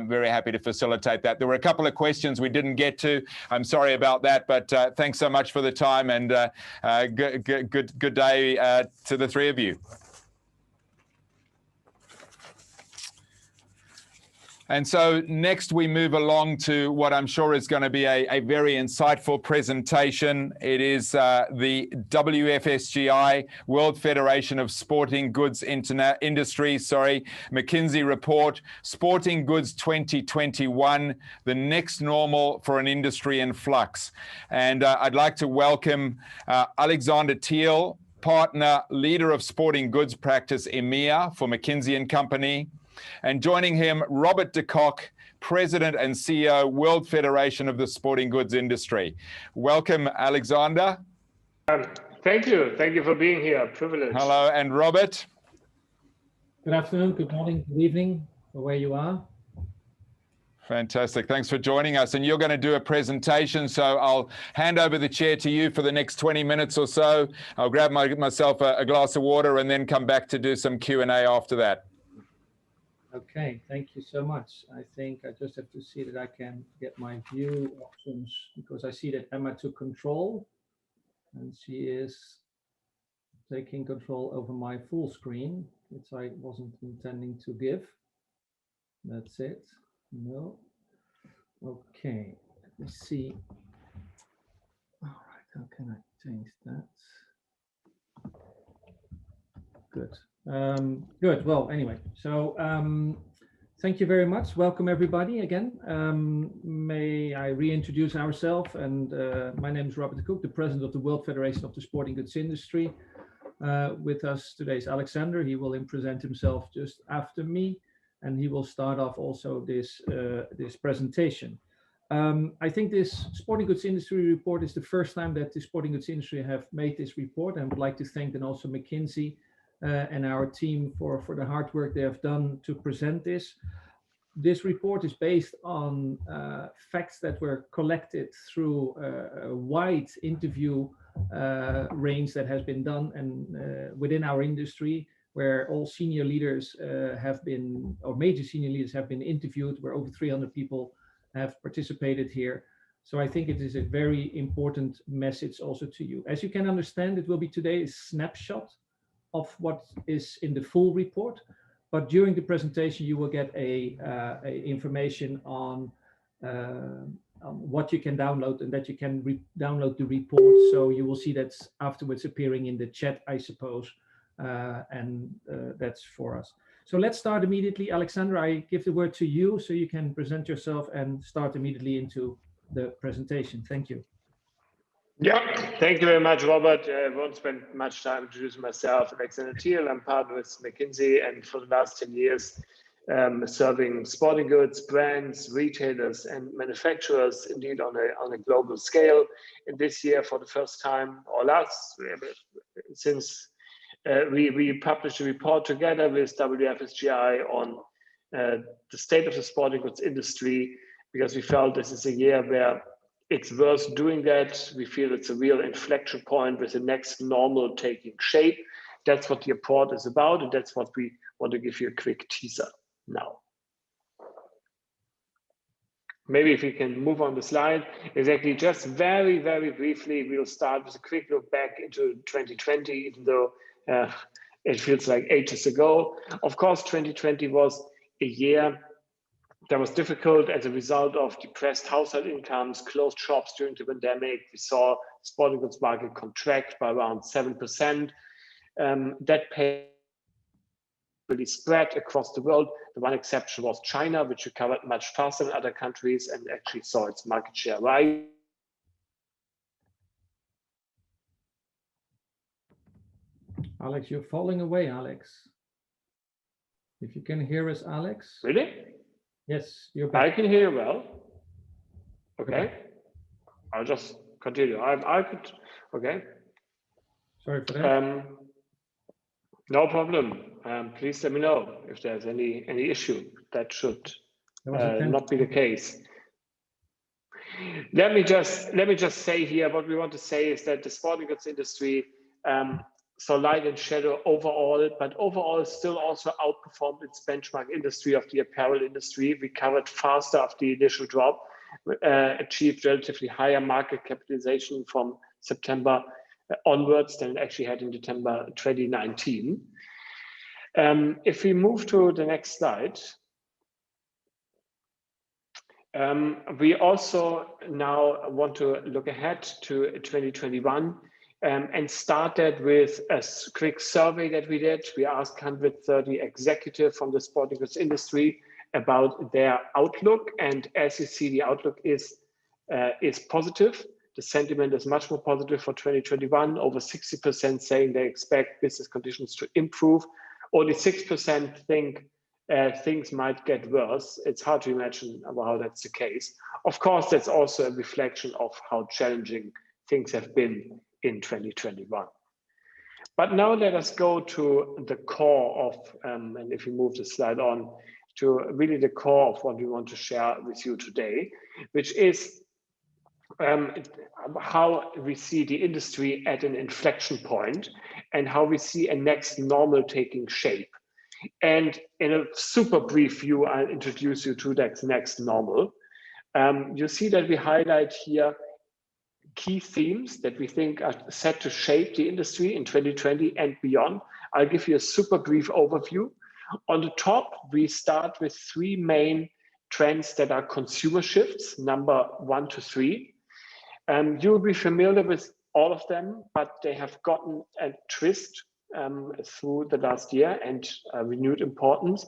Very happy to facilitate that. There were a couple of questions we didn't get to. I'm sorry about that, but thanks so much for the time, and good day to the three of you. And so next we move along to what I'm sure is going to be a very insightful presentation. It is the WFSGI, World Federation of Sporting Goods Industry, McKinsey report, Sporting Goods 2021, the next normal for an industry in flux. And I'd like to welcome Alexander Thiel, partner, leader of sporting goods practice EMEA for McKinsey & Company. And joining him, Robert de Kock, President and CEO, World Federation of the Sporting Goods Industry. Welcome, Alexander. Thank you. Thank you for being here. Privilege. Hello, and Robert. Good afternoon, good morning, good evening, where you are. Fantastic. Thanks for joining us. And you're going to do a presentation, so I'll hand over the chair to you for the next 20 minutes or so. I'll grab myself a glass of water and then come back to do some Q&A after that. Okay, thank you so much. I think I just have to see that I can get my view options, because I see that Emma took control and she is taking control over my full screen, which I wasn't intending to give. That's it. No. Okay, let me see. All right, how can I change that? Good. Good. Well, anyway, so thank you very much. Welcome everybody again. May I reintroduce ourselves? And my name is Robert de Kock, the president of the World Federation of the Sporting Goods Industry. With us today is Alexander. He will present himself just after me, and he will start off also this presentation. I think this Sporting Goods Industry report is the first time that the sporting goods industry have made this report, and would like to thank then also McKinsey and our team for the hard work they have done to present this. This report is based on facts that were collected through a wide interview range that has been done, and within our industry, where all senior leaders have been, or major senior leaders have been interviewed, where over 300 people have participated here. So I think it is a very important message also to you. As you can understand, it will be today a snapshot of what is in the full report, but during the presentation you will get information on what you can download, and that you can download the report. So you will see that's afterwards appearing in the chat, I suppose, and that's for us. So let's start immediately. Alexandra, I give the word to you so you can present yourself and start immediately into the presentation. Thank you. Yeah, thank you very much, Robert. I won't spend much time introducing myself. Alexander Thiel, I'm partner with McKinsey, and for the last 10 years, serving sporting goods, brands, retailers, and manufacturers, indeed on a global scale. And this year, for the first time, or since we published a report together with WFSGI on the state of the sporting goods industry, because we felt this is a year where it's worth doing that. We feel it's a real inflection point with the next normal taking shape. That's what the report is about, and that's what we want to give you a quick teaser now. Maybe if we can move on the slide. Exactly, just very, very briefly, we'll start with a quick look back into 2020, even though it feels like ages ago. Of course, 2020 was a year that was difficult as a result of depressed household incomes, closed shops during the pandemic. We saw the sporting goods market contract by around 7%. That pain really spread across the world. The one exception was China, which recovered much faster than other countries and actually saw its market share rise. Alex, you're falling away, Alex. If you can hear us, Alex. Really? Yes, you're back. I can hear you well. Okay. I'll just continue. I could, okay. Sorry for that. No problem. Please let me know if there's any issue. That should not be the case. Let me just say here, what we want to say is that the sporting goods industry saw light and shadow overall, but overall still also outperformed its benchmark industry of the apparel industry, recovered faster after the initial drop, achieved relatively higher market capitalization from September onwards than it actually had in December 2019. If we move to the next slide, we also now want to look ahead to 2021 and started with a quick survey that we did. We asked 130 executives from the sporting goods industry about their outlook, and as you see, the outlook is positive. The sentiment is much more positive for 2021. Over 60% saying they expect business conditions to improve. Only 6% think things might get worse. It's hard to imagine how that's the case. Of course, that's also a reflection of how challenging things have been in 2021. But now let us go to the core of, and if you move the slide on, to really the core of what we want to share with you today, which is how we see the industry at an inflection point and how we see a next normal taking shape. And in a super brief view, I'll introduce you to that next normal. You see that we highlight here key themes that we think are set to shape the industry in 2020 and beyond. I'll give you a super brief overview. On the top, we start with three main trends that are consumer shifts, number 1 to 3. You'll be familiar with all of them, but they have gotten a twist through the last year and renewed importance.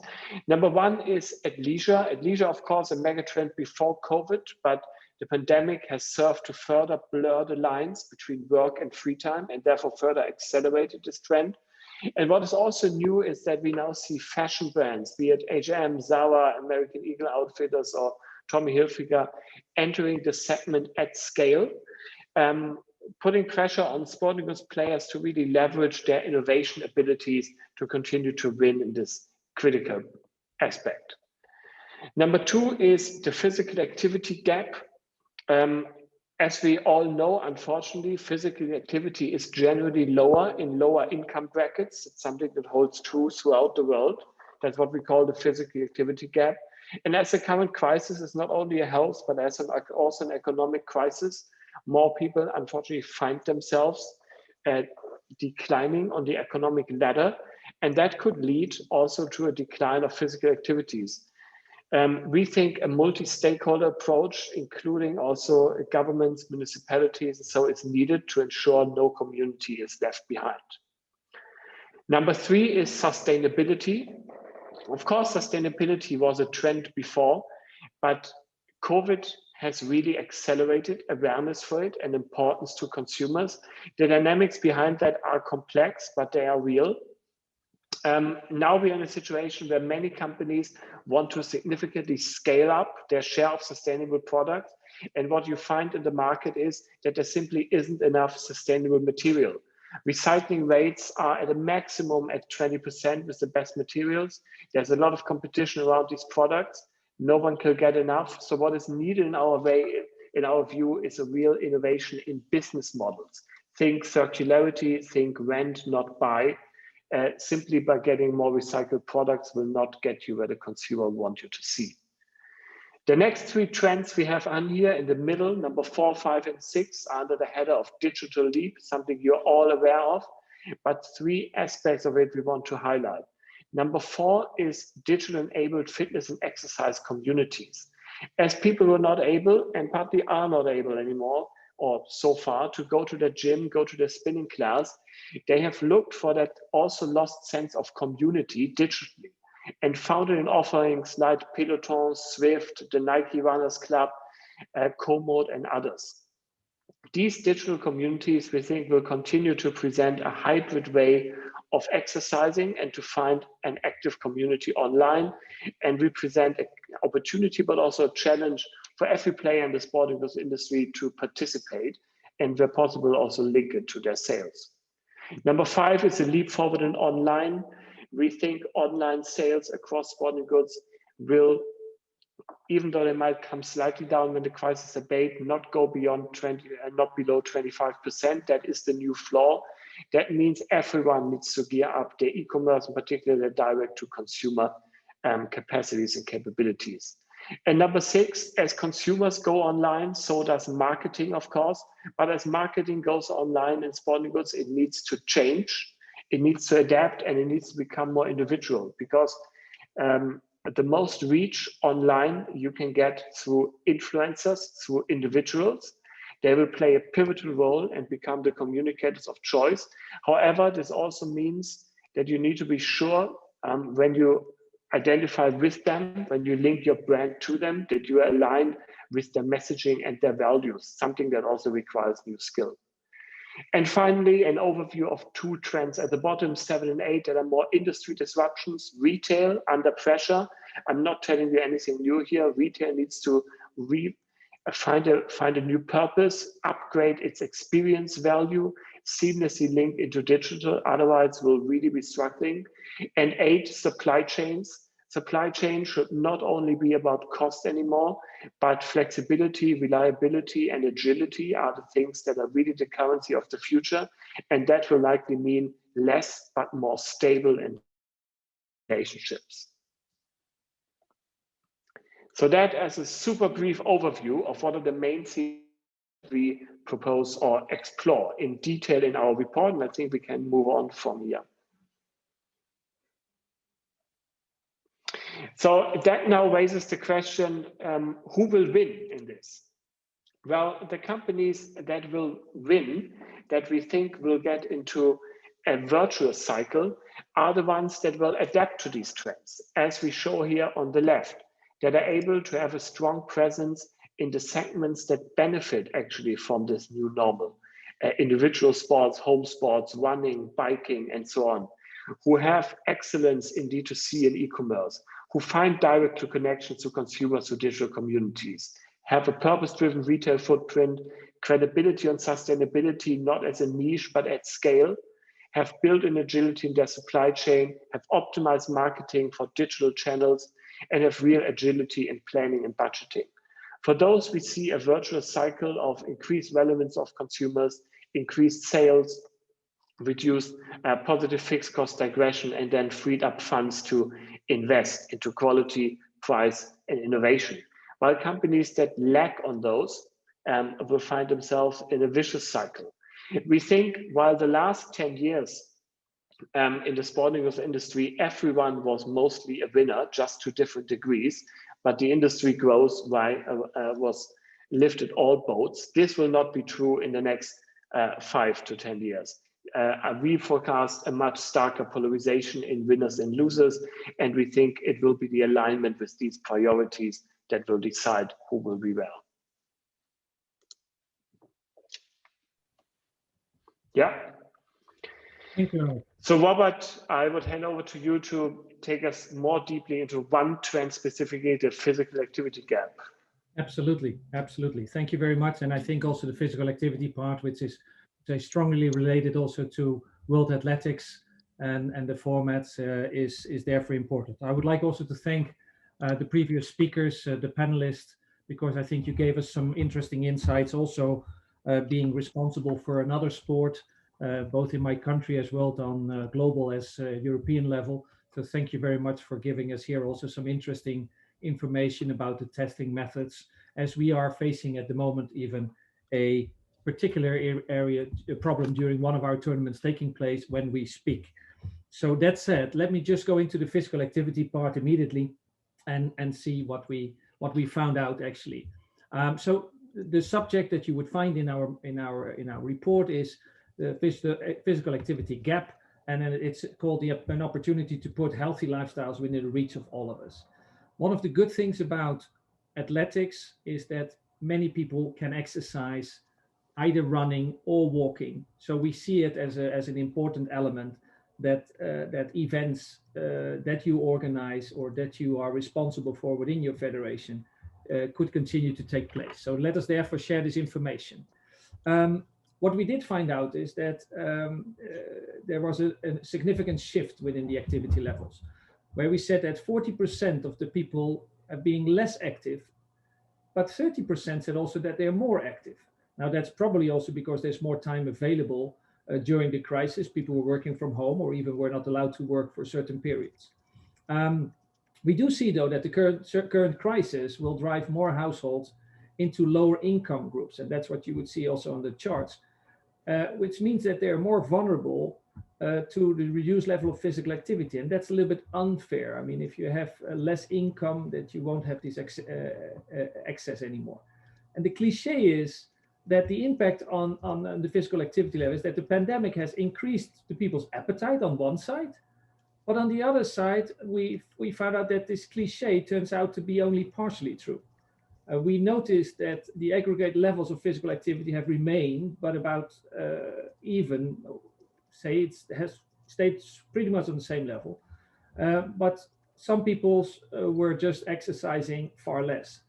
Number 1 is athleisure. Athleisure, of course, a mega trend before COVID, but the pandemic has served to further blur the lines between work and free time and therefore further accelerated this trend. And what is also new is that we now see fashion brands, be it H&M, Zara, American Eagle Outfitters, or Tommy Hilfiger, entering the segment at scale, putting pressure on sporting goods players to really leverage their innovation abilities to continue to win in this critical aspect. Number 2 is the physical activity gap. As we all know, unfortunately, physical activity is generally lower in lower income brackets. It's something that holds true throughout the world. That's what we call the physical activity gap. And as the current crisis is not only a health, but also an economic crisis, more people unfortunately find themselves declining on the economic ladder. And that could lead also to a decline of physical activities. We think a multi-stakeholder approach, including also governments, municipalities, so it's needed to ensure no community is left behind. Number 3 is sustainability. Of course, sustainability was a trend before, but COVID has really accelerated awareness for it and importance to consumers. The dynamics behind that are complex, but they are real. Now we are in a situation where many companies want to significantly scale up their share of sustainable products. And what you find in the market is that there simply isn't enough sustainable material. Recycling rates are at a maximum at 20% with the best materials. There's a lot of competition around these products. No one can get enough. So what is needed in our view, is a real innovation in business models. Think circularity, think rent, not buy. Simply by getting more recycled products will not get you where the consumer wants you to see. The next 3 trends we have on here in the middle, number 4, 5, and 6, are under the header of digital leap, something you're all aware of, but 3 aspects of it we want to highlight. Number 4 is digital-enabled fitness and exercise communities. As people were not able, and partly are not able anymore, or so far, to go to the gym, go to the spinning class, they have looked for that also lost sense of community digitally, and found it in offerings like Peloton, Swift, the Nike Runners Club, Komoot, and others. These digital communities, we think, will continue to present a hybrid way of exercising and to find an active community online, and represent an opportunity, but also a challenge for every player in the sporting goods industry to participate, and where possible also link it to their sales. Number 5 is a leap forward in online. We think online sales across sporting goods will, even though they might come slightly down when the crisis abates, not go beyond 20 and not below 25%. That is the new floor. That means everyone needs to gear up their e-commerce, in particular their direct to consumer capacities and capabilities. And number 6, as consumers go online, so does marketing, of course. But as marketing goes online in sporting goods, it needs to change, it needs to adapt, and it needs to become more individual, because the most reach online you can get through influencers, through individuals. They will play a pivotal role and become the communicators of choice. However, this also means that you need to be sure when you identify with them, when you link your brand to them, that you align with their messaging and their values, something that also requires new skill. And finally, an overview of 2 trends at the bottom, 7 and 8, that are more industry disruptions. Retail under pressure. I'm not telling you anything new here. Retail needs to find a new purpose, upgrade its experience value, seamlessly link into digital, otherwise we'll really be struggling. And 8, supply chains. Supply chain should not only be about cost anymore, but flexibility, reliability, and agility are the things that are really the currency of the future. And that will likely mean less, but more stable relationships. So that as a super brief overview of what are the main themes we propose or explore in detail in our report, and I think we can move on from here. So that now raises the question, who will win in this? Well, the companies that will win, that we think will get into a virtuous cycle, are the ones that will adapt to these trends, as we show here on the left, that are able to have a strong presence in the segments that benefit actually from this new normal. Individual sports, home sports, running, biking, and so on, who have excellence in D2C and e-commerce, who find direct to connections to consumers through digital communities, have a purpose-driven retail footprint, credibility on sustainability, not as a niche, but at scale, have built an agility in their supply chain, have optimized marketing for digital channels, and have real agility in planning and budgeting. For those, we see a virtuous cycle of increased relevance of consumers, increased sales, reduced positive fixed cost digression, and then freed up funds to invest into quality, price, and innovation. While companies that lack on those will find themselves in a vicious cycle. We think while the last 10 years in the sporting goods industry, everyone was mostly a winner, just to different degrees. but the industry growth was lifted all boats. This will not be true in the next 5 to 10 years. We forecast a much starker polarization in winners and losers, and we think it will be the alignment with these priorities that will decide who will be well. Yeah. Thank you. So Robert, I would hand over to you to take us more deeply into one trend, specifically the physical activity gap. Absolutely, absolutely. Thank you very much. And I think also the physical activity part, which is strongly related also to World Athletics and the formats, is therefore important. I would like also to thank the previous speakers, the panelists, because I think you gave us some interesting insights also being responsible for another sport, both in my country as well on global as European level. So thank you very much for giving us here also some interesting information about the testing methods, as we are facing at the moment even a particular area problem during one of our tournaments taking place when we speak. So that said, let me just go into the physical activity part immediately and see what we found out actually. So the subject that you would find in our report is the physical activity gap, and it's called an opportunity to put healthy lifestyles within the reach of all of us. One of the good things about athletics is that many people can exercise either running or walking. So we see it as an important element that events that you organize or that you are responsible for within your federation could continue to take place. So let us therefore share this information. What we did find out is that there was a significant shift within the activity levels, where we said that 40% of the people are being less active, but 30% said also that they're more active. Now that's probably also because there's more time available during the crisis. People were working from home or even were not allowed to work for certain periods. We do see though that the current crisis will drive more households into lower income groups. And that's what you would see also on the charts, which means that they're more vulnerable to the reduced level of physical activity. And that's a little bit unfair. I mean, if you have less income, that you won't have this access anymore. And the cliche is that the impact on the physical activity level is that the pandemic has increased the people's appetite on one side, but on the other side, we found out that this cliche turns out to be only partially true. We noticed that the aggregate levels of physical activity have remained, but about even, say it has stayed pretty much on the same level. But some people were just exercising far less.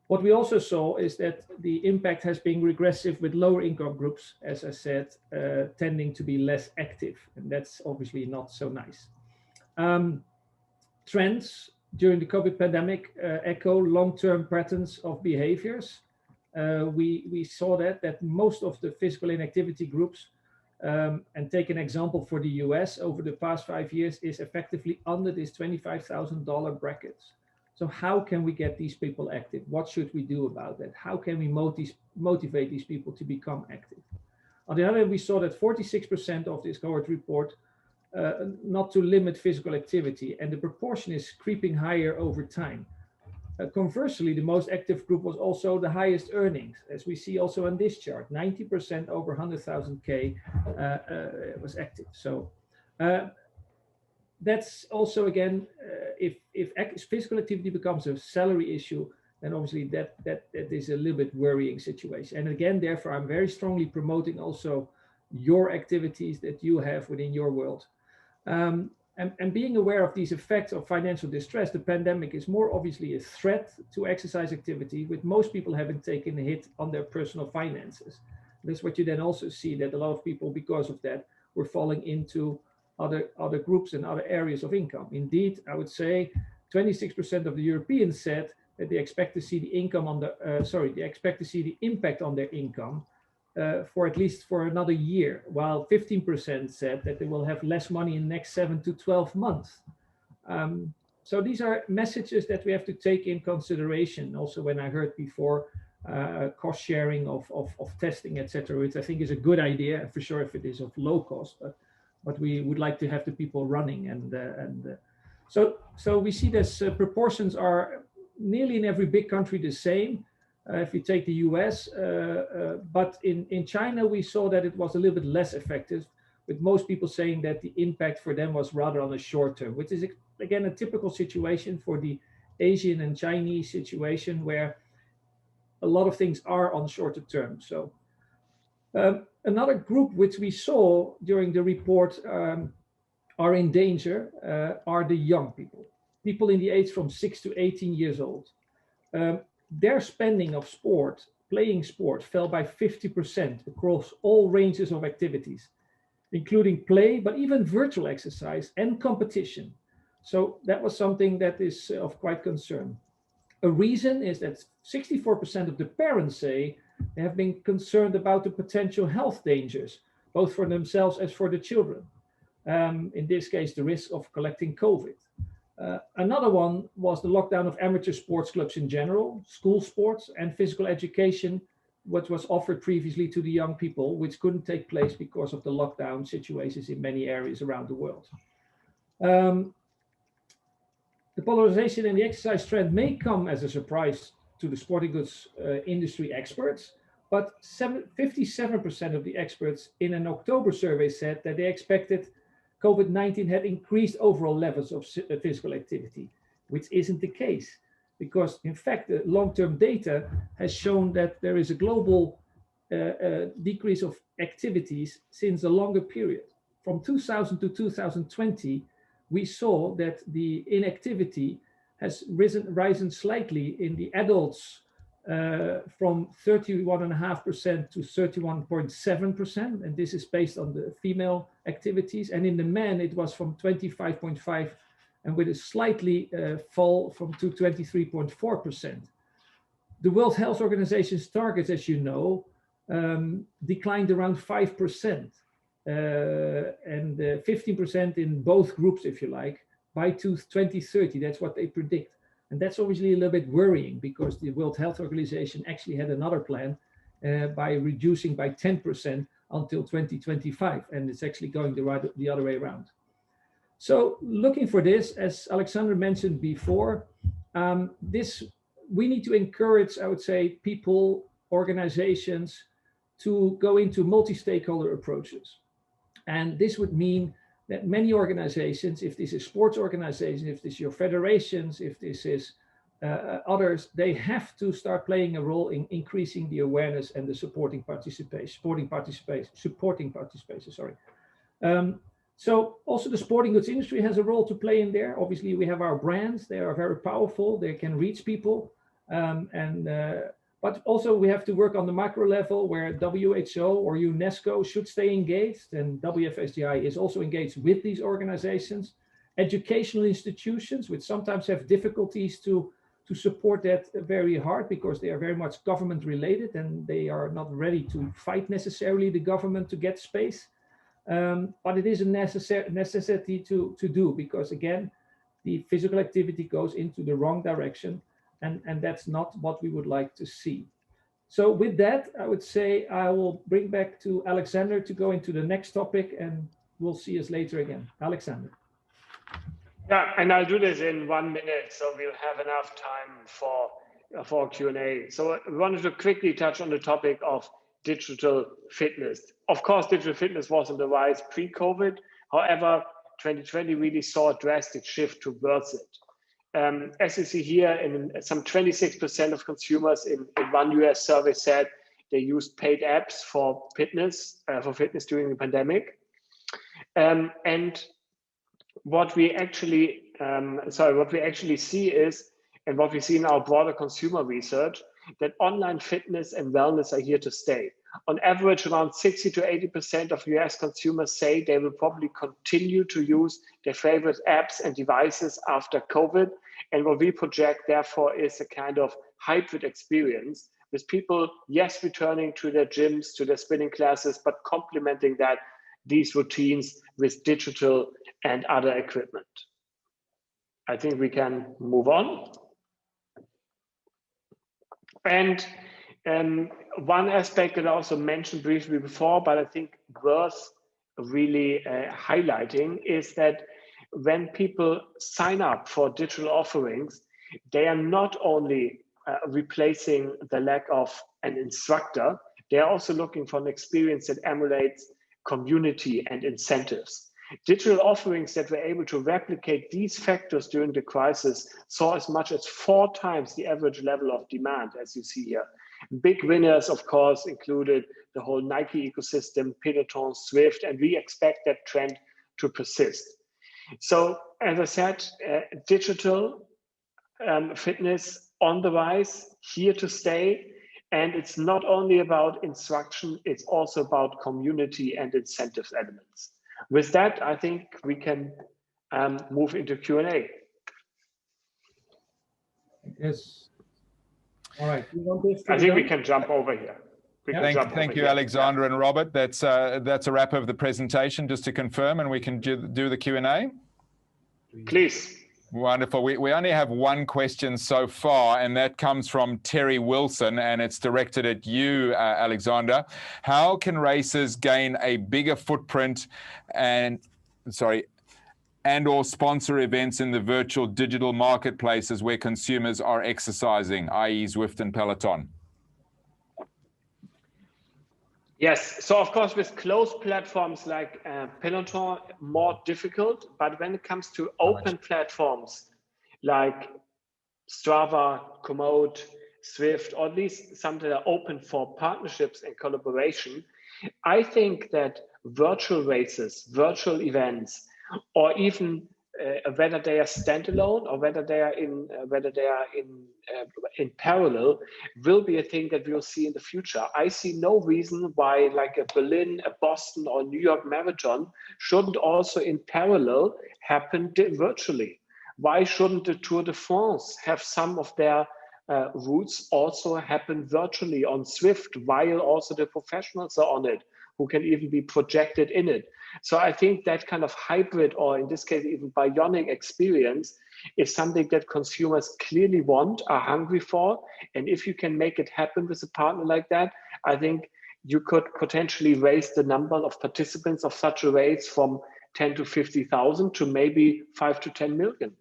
What we also saw is that the impact has been regressive with lower income groups, as I said, tending to be less active. And that's obviously not so nice. Trends during the COVID pandemic echo long-term patterns of behaviors. We saw that most of the physical inactivity groups, and take an example for the US over the past 5 years, is effectively under this $25,000 brackets. So how can we get these people active? What should we do about that? How can we motivate these people to become active? On the other hand, we saw that 46% of this cohort report not to limit physical activity, and the proportion is creeping higher over time. Conversely, the most active group was also the highest earnings, as we see also on this chart. 90% over 100,000 K was active. So that's also, again, if physical activity becomes a salary issue, then obviously that is a little bit worrying situation. And again, therefore, I'm very strongly promoting also your activities that you have within your world. And being aware of these effects of financial distress, the pandemic is more obviously a threat to exercise activity, with most people having taken a hit on their personal finances. That's what you then also see, that a lot of people, because of that, were falling into other groups and other areas of income. Indeed, I would say 26% of the Europeans said that they expect to see the income on the, they expect to see the impact on their income for at least for another year, while 15% said that they will have less money in the next 7 to 12 months. So these are messages that we have to take in consideration. Also, when I heard before cost sharing of testing, etc., which I think is a good idea for sure if it is of low cost, but we would like to have the people running, and so we see this proportions are nearly in every big country the same. If you take the US, but in China, we saw that it was a little bit less effective, with most people saying that the impact for them was rather on the short term, which is again a typical situation for the Asian and Chinese situation where a lot of things are on shorter term. So another group which we saw during the report are in danger are the young people in the age from 6 to 18 years old. Their spending of sport, playing sport, fell by 50% across all ranges of activities, including play, but even virtual exercise and competition. So that was something that is of quite concern. A reason is that 64% of the parents say they have been concerned about the potential health dangers, both for themselves as for the children. In this case, the risk of collecting COVID. Another one was the lockdown of amateur sports clubs in general, school sports and physical education, what was offered previously to the young people, which couldn't take place because of the lockdown situations in many areas around the world. The polarization in the exercise trend may come as a surprise to the sporting goods industry experts, but 57% of the experts in an October survey said that they expected COVID-19 had increased overall levels of physical activity, which isn't the case, because in fact, the long-term data has shown that there is a global decrease of activities since a longer period. From 2000 to 2020, we saw that the inactivity has risen slightly in the adults from 31.5% to 31.7%, and this is based on the female activities. And in the men, it was from 25.5%, and with a slightly fall from to 23.4%. The World Health Organization's targets, as you know, declined around 5%, and 15% in both groups, if you like, by 2030. That's what they predict. And that's obviously a little bit worrying, because the World Health Organization actually had another plan by reducing by 10% until 2025. And it's actually going the other way around. So looking for this, as Alexander mentioned before, we need to encourage, I would say, people, organizations to go into multi-stakeholder approaches. And this would mean that many organizations, if this is sports organizations, if this is your federations, if this is others, they have to start playing a role in increasing the awareness and the supporting participation. So also the sporting goods industry has a role to play in there. Obviously, we have our brands; they are very powerful. They can reach people, but also we have to work on the macro level, where WHO or UNESCO should stay engaged, and WFSDI is also engaged with these organizations. Educational institutions, which sometimes have difficulties to support that very hard, because they are very much government related and they are not ready to fight necessarily the government to get space. But it is a necessity to do, because again, the physical activity goes into the wrong direction, and that's not what we would like to see. So with that, I would say I will bring back to Alexander to go into the next topic, and we'll see us later again. Alexander. Yeah, and I'll do this in 1 minute, so we'll have enough time for Q&A. So I wanted to quickly touch on the topic of digital fitness. Of course, digital fitness was on the rise pre-COVID. However, 2020 really saw a drastic shift towards it. As you see here, some 26% of consumers in one US survey said they used paid apps for fitness during the pandemic. And what we actually see is, and what we see in our broader consumer research, that online fitness and wellness are here to stay. On average, around 60 to 80% of US consumers say they will probably continue to use their favorite apps and devices after COVID. And what we project, therefore, is a kind of hybrid experience with people, yes, returning to their gyms, to their spinning classes, but complementing these routines with digital and other equipment. I think we can move on. And one aspect that I also mentioned briefly before, but I think worth really highlighting, is that when people sign up for digital offerings, they are not only replacing the lack of an instructor, they are also looking for an experience that emulates community and incentives. Digital offerings that were able to replicate these factors during the crisis saw as much as 4 times the average level of demand, as you see here. Big winners, of course, included the whole Nike ecosystem, Peloton, Swift, and we expect that trend to persist. So, as I said, digital fitness on the rise, here to stay. And it's not only about instruction, it's also about community and incentives elements. With that, I think we can move into Q&A. Yes. All right. You want this I think we can jump over here. Thank you, Alexander and Robert. That's a wrap of the presentation, just to confirm, and we can do the Q&A. Please. Wonderful. We only have one question so far, and that comes from Terry Wilson, and it's directed at you, Alexander. How can racers gain a bigger footprint and or sponsor events in the virtual digital marketplaces where consumers are exercising, i.e. Zwift and Peloton? Yes, so of course with closed platforms like Peloton, more difficult, but when it comes to open platforms like Strava, Komoot, Zwift, or at least some that are open for partnerships and collaboration, I think that virtual races, virtual events, or even whether they are standalone or whether they are in parallel, will be a thing that we'll see in the future. I see no reason why, like a Berlin, a Boston, or New York marathon shouldn't also in parallel happen virtually. Why shouldn't the Tour de France have some of their routes also happen virtually on Zwift, while also the professionals are on it, who can even be projected in it? So I think that kind of hybrid, or in this case, even bionic experience, is something that consumers clearly want, are hungry for. And if you can make it happen with a partner like that, I think you could potentially raise the number of participants of such a race from 10 to 50,000 to maybe 5 to 10 million.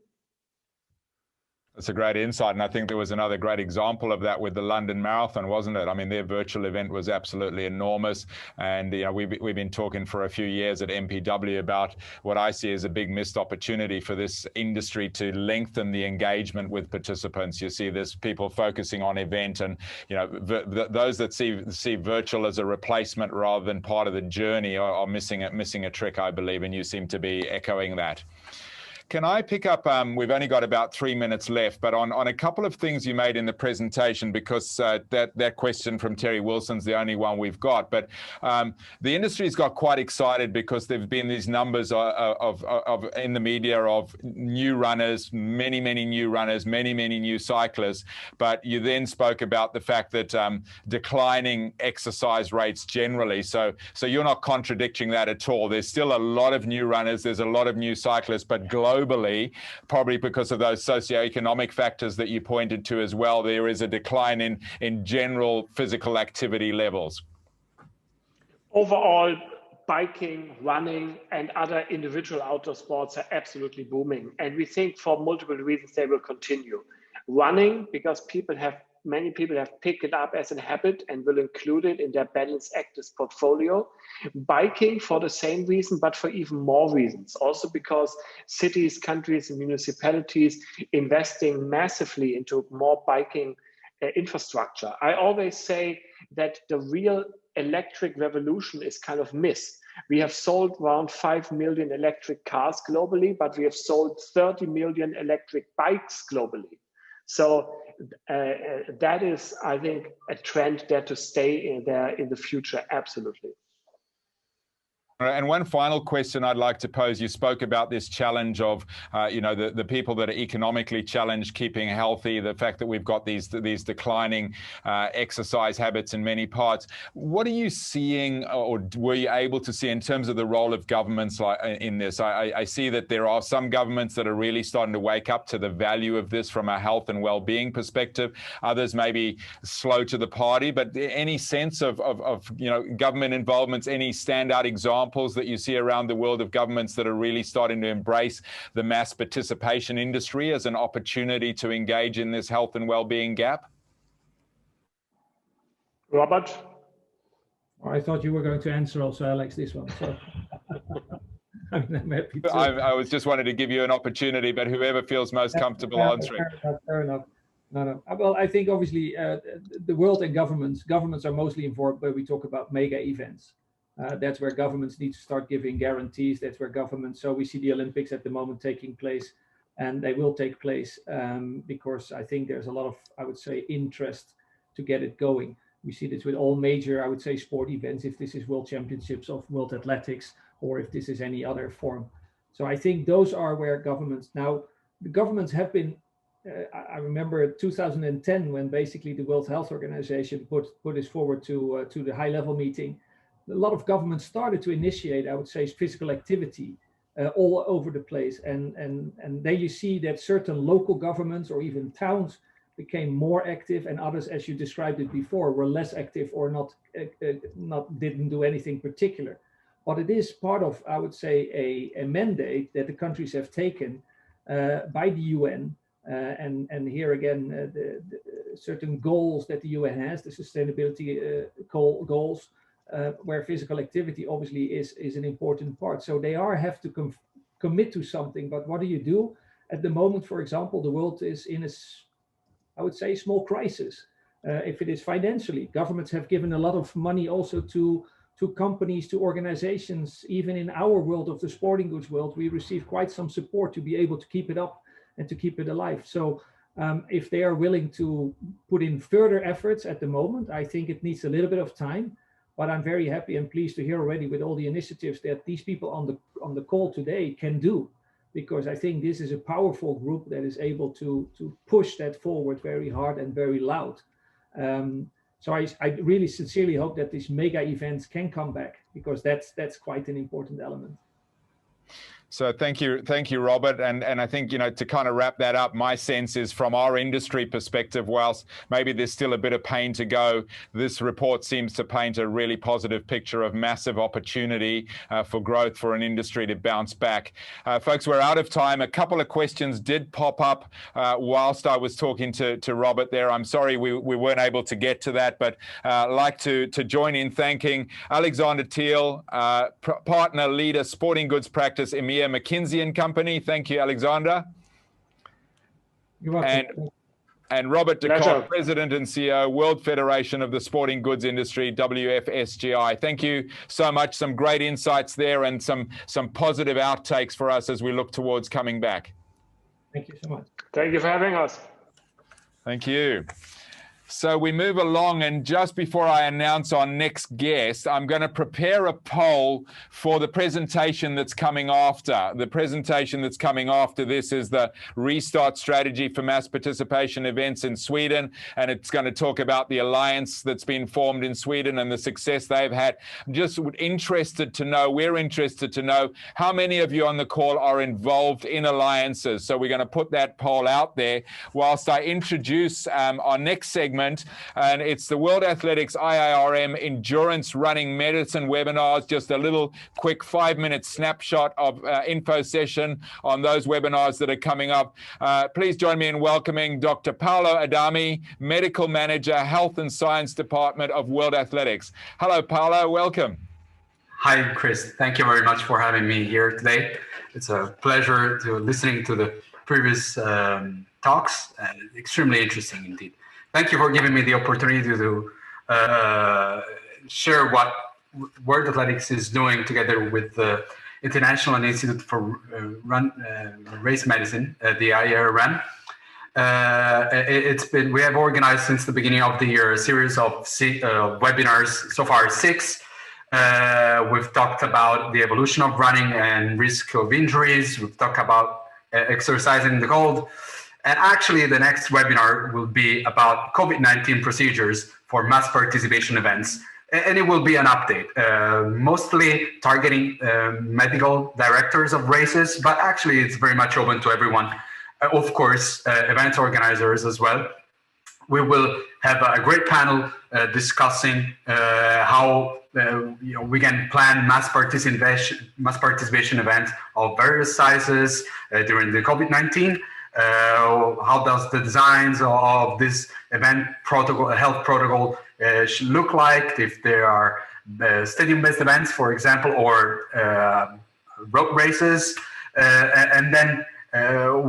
That's a great insight, and I think there was another great example of that with the London Marathon, wasn't it? I mean, their virtual event was absolutely enormous, and we've been talking for a few years at MPW about what I see as a big missed opportunity for this industry to lengthen the engagement with participants. You see this people focusing on event, and those that see virtual as a replacement rather than part of the journey are missing a trick, I believe, and you seem to be echoing that. Can I pick up, we've only got about 3 minutes left, but on a couple of things you made in the presentation, because that question from Terry Wilson's the only one we've got. But the industry's got quite excited because there've been these numbers of in the media of new runners, many new runners, many new cyclists. But you then spoke about the fact that declining exercise rates generally. So you're not contradicting that at all. There's still a lot of new runners, there's a lot of new cyclists, but globally, probably because of those socioeconomic factors that you pointed to as well, there is a decline in general physical activity levels. Overall, biking, running, and other individual outdoor sports are absolutely booming. And we think for multiple reasons they will continue. Running, because many people have picked it up as a habit and will include it in their balanced active portfolio. Biking for the same reason, but for even more reasons. Also because cities, countries, and municipalities investing massively into more biking infrastructure. I always say that the real electric revolution is kind of missed. We have sold around 5 million electric cars globally, but we have sold 30 million electric bikes globally. So that is, I think, a trend there to stay there in the future, absolutely. And one final question I'd like to pose. You spoke about this challenge of, the people that are economically challenged, keeping healthy, the fact that we've got these declining exercise habits in many parts. What are you seeing, or were you able to see in terms of the role of governments in this? I see that there are some governments that are really starting to wake up to the value of this from a health and well-being perspective. Others may be slow to the party, but any sense of government involvements, any standout examples examples that you see around the world of governments that are really starting to embrace the mass participation industry as an opportunity to engage in this health and well-being gap? Robert? I thought you were going to answer also, Alex, this one. So I'm happy to. I was just wanted to give you an opportunity, but whoever feels most comfortable answering. Fair enough. No. Well, I think obviously the world and governments are mostly involved when we talk about mega events. That's where governments need to start giving guarantees. That's where governments, so we see the Olympics at the moment taking place, and they will take place because I think there's a lot of, I would say, interest to get it going. We see this with all major, I would say, sport events, if this is World Championships of World Athletics, or if this is any other form. So I think those are where governments, now the governments have been, I remember 2010 when basically the World Health Organization put this forward to the high level meeting. A lot of governments started to initiate, I would say, physical activity all over the place. And then you see that certain local governments or even towns became more active, and others, as you described it before, were less active or didn't do anything particular. But it is part of, I would say, a mandate that the countries have taken by the UN, and here again, the certain goals that the UN has, the sustainability goals, where physical activity obviously is an important part. So they have to commit to something. But what do you do? At the moment, for example, the world is in I would say, small crisis. If it is financially, governments have given a lot of money also to companies, to organizations. Even in our world of the sporting goods world, we receive quite some support to be able to keep it up and to keep it alive. So if they are willing to put in further efforts at the moment, I think it needs a little bit of time. But I'm very happy and pleased to hear already with all the initiatives that these people on the call today can do. Because I think this is a powerful group that is able to push that forward very hard and very loud. So I really sincerely hope that these mega events can come back, because that's quite an important element. So thank you, Robert. And I think, to kind of wrap that up, my sense is from our industry perspective, whilst maybe there's still a bit of pain to go, this report seems to paint a really positive picture of massive opportunity for growth for an industry to bounce back. Folks, we're out of time. A couple of questions did pop up whilst I was talking to Robert there. I'm sorry we weren't able to get to that, but I'd like to join in thanking Alexander Thiel, partner leader, sporting goods practice, EMEA McKinsey & Company. Thank you, Alexander. You're welcome. And Robert DeCock, President and CEO, World Federation of the Sporting Goods Industry, WFSGI. Thank you so much. Some great insights there and some positive outtakes for us as we look towards coming back. Thank you so much. Thank you for having us. Thank you. So we move along, and just before I announce our next guest, I'm going to prepare a poll for the presentation that's coming after. The presentation that's coming after this is the Restart Strategy for Mass Participation Events in Sweden, and it's going to talk about the alliance that's been formed in Sweden and the success they've had. I'm just interested to know, we're interested to know how many of you on the call are involved in alliances. So we're going to put that poll out there whilst I introduce our next segment. And it's the World Athletics IIRM Endurance Running Medicine webinars. Just a little quick 5-minute snapshot of info session on those webinars that are coming up. Please join me in welcoming Dr. Paolo Adami, Medical Manager, Health and Science Department of World Athletics. Hello, Paolo. Welcome. Hi, Chris. Thank you very much for having me here today. It's a pleasure to listening to the previous talks. Extremely interesting indeed. Thank you for giving me the opportunity to share what World Athletics is doing together with the International Institute for Race Medicine, the IIRM. We have organized since the beginning of the year a series of webinars, so far 6. We've talked about the evolution of running and risk of injuries. We've talked about exercising the cold. And actually, the next webinar will be about COVID-19 procedures for mass participation events. And it will be an update, mostly targeting medical directors of races, but actually it's very much open to everyone. Of course, event organizers as well. we will have a great panel discussing how we can plan mass participation events of various sizes during the COVID-19. How does the designs of this event protocol, health protocol, should look like, if there are stadium-based events, for example, or road races, and then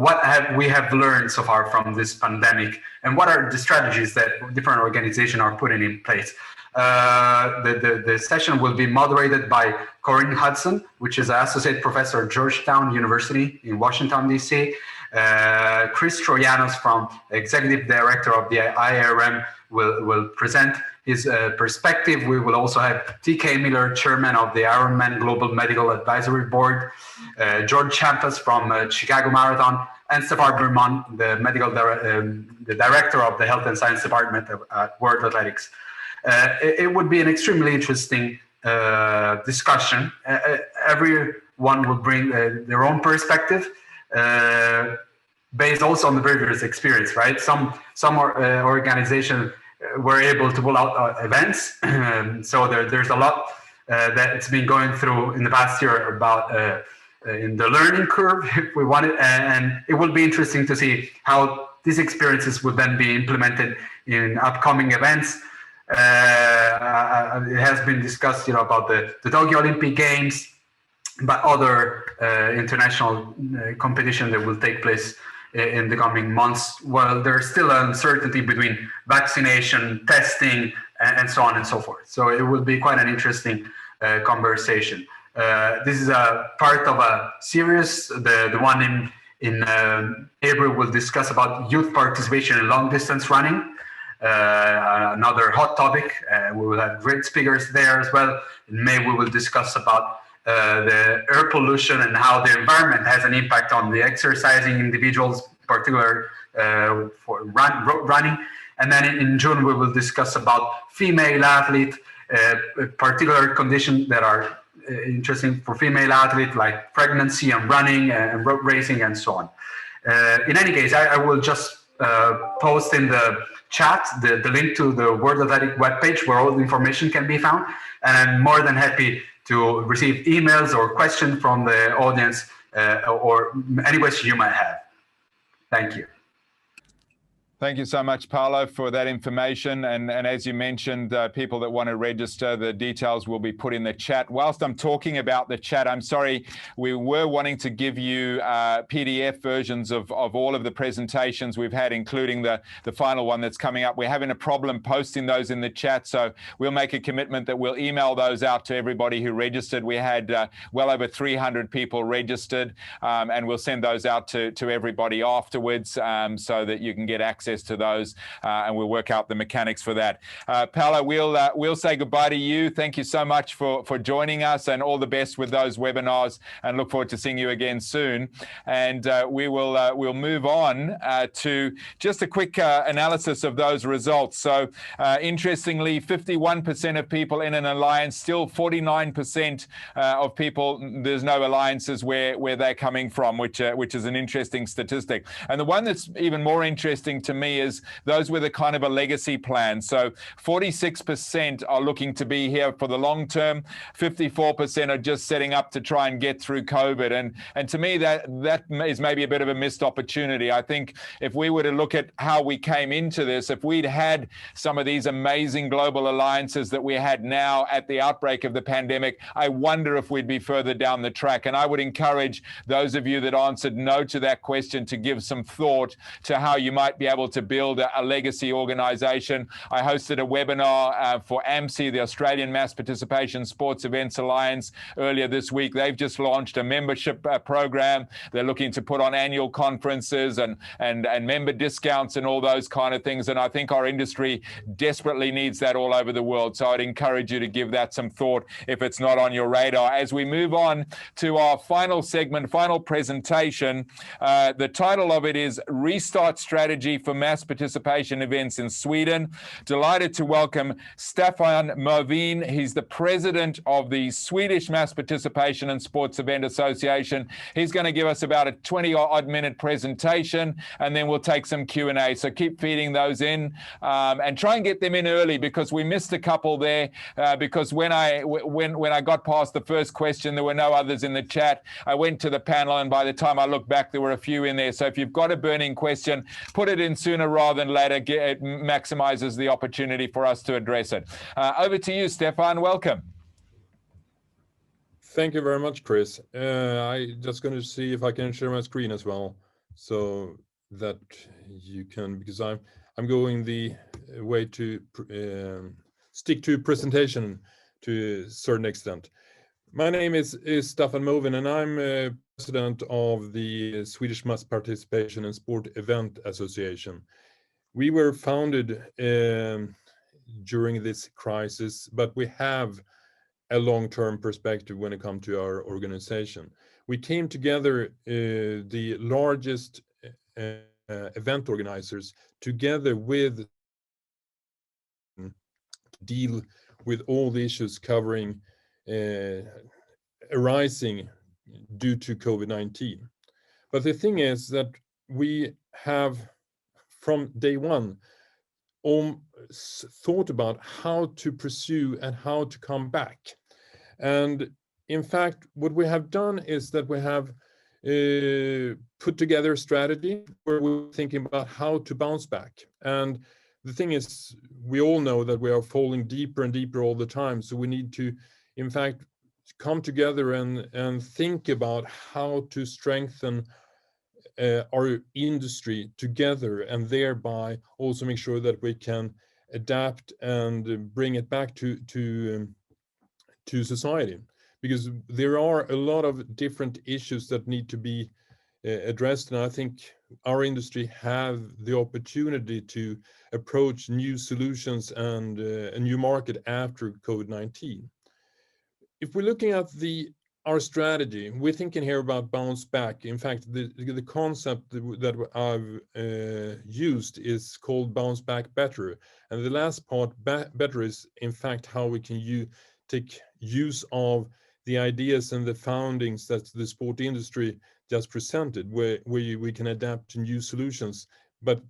what have we learned so far from this pandemic, and what are the strategies that different organizations are putting in place. The session will be moderated by Corinne Hudson, which is an associate professor at Georgetown University in Washington, D.C. Chris Troyanos, from executive director of the IRM, will present his perspective. We will also have TK Miller, chairman of the Ironman Global Medical Advisory Board, George Champas from Chicago Marathon, and Safar Berman, the the director of the Health and Science Department at World Athletics. It would be an extremely interesting discussion. Everyone will bring their own perspective, based also on the previous experience, right? Some organizations were able to pull out events, so there's a lot that's been going through in the past year about in the learning curve, if we want it, and it will be interesting to see how these experiences would then be implemented in upcoming events. It has been discussed, about the Tokyo Olympic Games, but other international competition that will take place in the coming months. Well, there's still uncertainty between vaccination, testing, and so on and so forth. So it will be quite an interesting conversation. This is a part of a series. The one in April will discuss about youth participation in long distance running. Another hot topic. We will have great speakers there as well. In May, we will discuss about the air pollution and how the environment has an impact on the exercising individuals, particularly for running. And then in June, we will discuss about female athlete, particular conditions that are interesting for female athletes, like pregnancy and running and road racing and so on. In any case, I will just post in the chat the link to the World Athletic webpage where all the information can be found. And I'm more than happy to receive emails or questions from the audience or any question you might have. Thank you. Thank you so much, Paolo, for that information. And as you mentioned, people that want to register, the details will be put in the chat. Whilst I'm talking about the chat, I'm sorry, we were wanting to give you PDF versions of all of the presentations we've had, including the final one that's coming up. We're having a problem posting those in the chat, so we'll make a commitment that we'll email those out to everybody who registered. We had well over 300 people registered, and we'll send those out to everybody afterwards, so that you can get access to those, and we'll work out the mechanics for that. Paolo, we'll say goodbye to you. Thank you so much for joining us, and all the best with those webinars, and look forward to seeing you again soon. And we'll move on to just a quick analysis of those results. So interestingly, 51% of people in an alliance, still 49% of people, there's no alliances where they're coming from, which is an interesting statistic. And the one that's even more interesting to me is those with a kind of a legacy plan. So 46% are looking to be here for the long term. 54% are just setting up to try and get through COVID. And to me, that is maybe a bit of a missed opportunity. I think if we were to look at how we came into this, if we'd had some of these amazing global alliances that we had now at the outbreak of the pandemic, I wonder if we'd be further down the track. And I would encourage those of you that answered no to that question to give some thought to how you might be able to build a legacy organization. I hosted a webinar for AMSI, the Australian Mass Participation Sports Events Alliance, earlier this week. They've just launched a membership program. They're looking to put on annual conferences and member discounts and all those kind of things. And I think our industry desperately needs that all over the world. So I'd encourage you to give that some thought if it's not on your radar. As we move on to our final segment, final presentation, the title of it is Restart Strategy for for mass participation events in Sweden. Delighted to welcome Staffan Movin. He's the president of the Swedish Mass Participation and Sports Event Association. He's going to give us about a 20-odd minute presentation, and then we'll take some Q&A. So keep feeding those in and try and get them in early, because we missed a couple there because when I got past the first question, there were no others in the chat. I went to the panel, and by the time I looked back, there were a few in there. So if you've got a burning question, put it in sooner rather than later. It maximizes the opportunity for us to address it. Over to you, Staffan. Welcome. Thank you very much, Chris. I just going to see if I can share my screen as well, so that you can, because I'm going the way to stick to presentation to a certain extent. My name is Staffan Movin, and I'm president of the Swedish Mass Participation and Sport Event Association. We were founded during this crisis, but we have a long-term perspective when it comes to our organization. We came together, the largest event organizers, together with deal with all the issues covering arising due to COVID-19. But the thing is that we have, from day one, thought about how to pursue and how to come back. And in fact, what we have done is that we have put together a strategy where we're thinking about how to bounce back. And the thing is, we all know that we are falling deeper and deeper all the time. So we need to, in fact, come together and think about how to strengthen our industry together, and thereby also make sure that we can adapt and bring it back to society. Because there are a lot of different issues that need to be addressed, and I think our industry have the opportunity to approach new solutions and a new market after COVID-19. If we're looking at our strategy, we're thinking here about bounce back. In fact, the concept that I've used is called bounce back better. And the last part, better, is in fact how we can take use of the ideas and the foundings that the sport industry just presented, where we can adapt to new solutions. But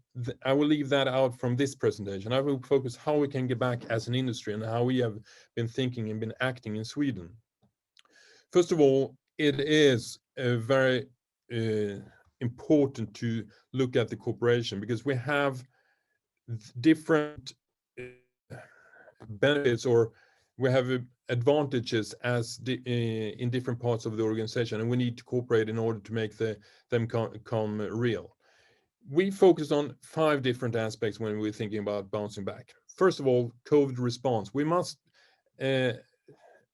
I will leave that out from this presentation. I will focus how we can get back as an industry and how we have been thinking and been acting in Sweden. First of all, it is very important to look at the cooperation, because we have different benefits, or we have advantages in different parts of the organization, and we need to cooperate in order to make them come real. We focus on 5 different aspects when we're thinking about bouncing back. First of all, COVID response. We must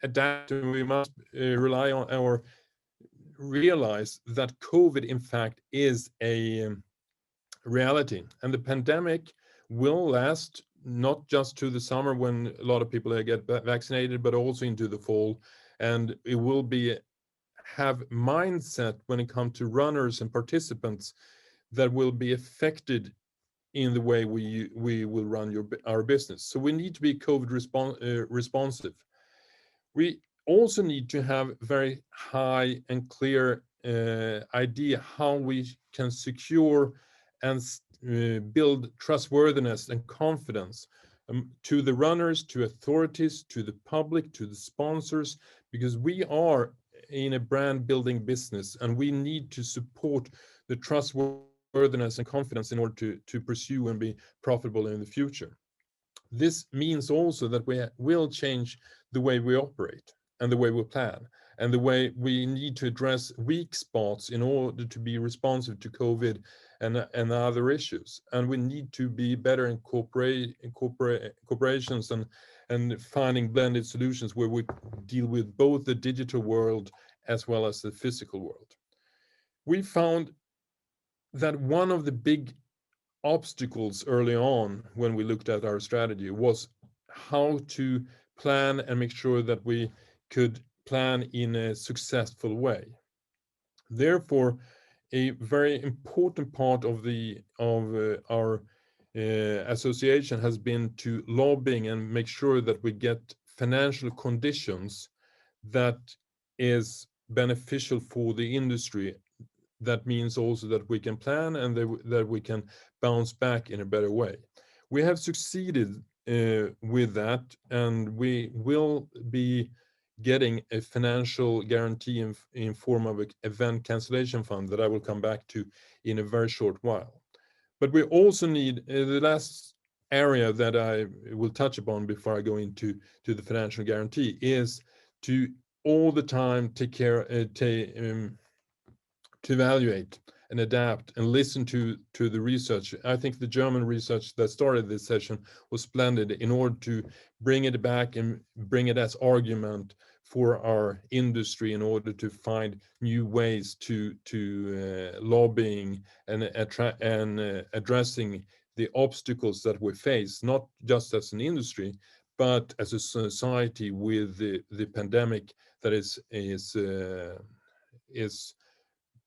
adapt, and we must rely on or realize that COVID, in fact, is a reality, and the pandemic will last not just to the summer when a lot of people get vaccinated, but also into the fall. And it will have mindset when it comes to runners and participants that will be affected in the way we will run our business. So we need to be COVID responsive. We also need to have very high and clear idea how we can secure and build trustworthiness and confidence to the runners, to authorities, to the public, to the sponsors, because we are in a brand building business, and we need to support the trustworthiness and confidence in order to pursue and be profitable in the future. This means also that we will change the way we operate and the way we plan and the way we need to address weak spots in order to be responsive to COVID and other issues. And we need to be better in corporations and finding blended solutions where we deal with both the digital world as well as the physical world. We found that one of the big obstacles early on when we looked at our strategy was how to plan and make sure that we could plan in a successful way. Therefore, a very important part of our association has been to lobbying and make sure that we get financial conditions that is beneficial for the industry. That means also that we can plan and that we can bounce back in a better way. We have succeeded with that, and we will be getting a financial guarantee in form of an event cancellation fund that I will come back to in a very short while. But we also need the last area that I will touch upon before I go into the financial guarantee is to all the time take care to evaluate and adapt and listen to the research. I think the German research that started this session was splendid in order to bring it back and bring it as argument for our industry in order to find new ways to lobbying and addressing the obstacles that we face, not just as an industry, but as a society with the pandemic that is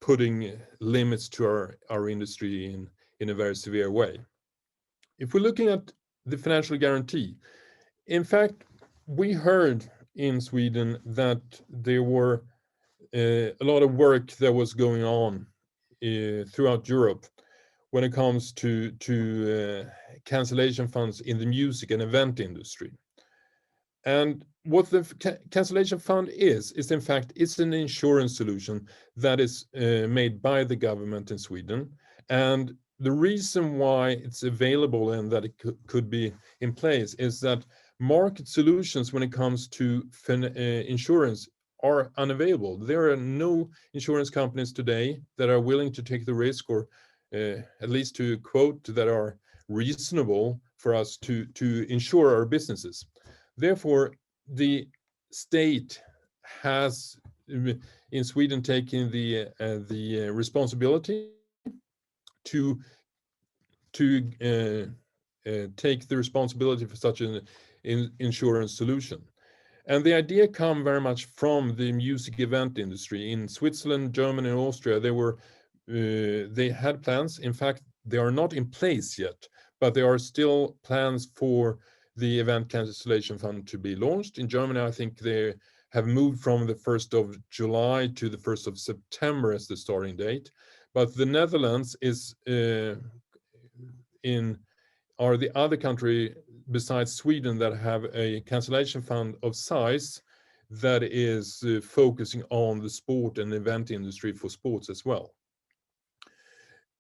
putting limits to our industry in a very severe way. If we're looking at the financial guarantee, in fact, we heard in Sweden that there were a lot of work that was going on throughout Europe when it comes to cancellation funds in the music and event industry. And what the cancellation fund is in fact, it's an insurance solution that is made by the government in Sweden. And the reason why it's available and that it could be in place is that market solutions when it comes to insurance are unavailable. There are no insurance companies today that are willing to take the risk, or at least to quote, that are reasonable for us to insure our businesses. Therefore, the state has in Sweden taken the responsibility to take the responsibility for such an insurance solution. And the idea come very much from the music event industry. In Switzerland, Germany, and Austria, they had plans. In fact, they are not in place yet, but there are still plans for the event cancellation fund to be launched. In Germany, I think they have moved from the 1st of July to the 1st of September as the starting date. But the Netherlands are the other country besides Sweden that have a cancellation fund of size that is focusing on the sport and event industry for sports as well.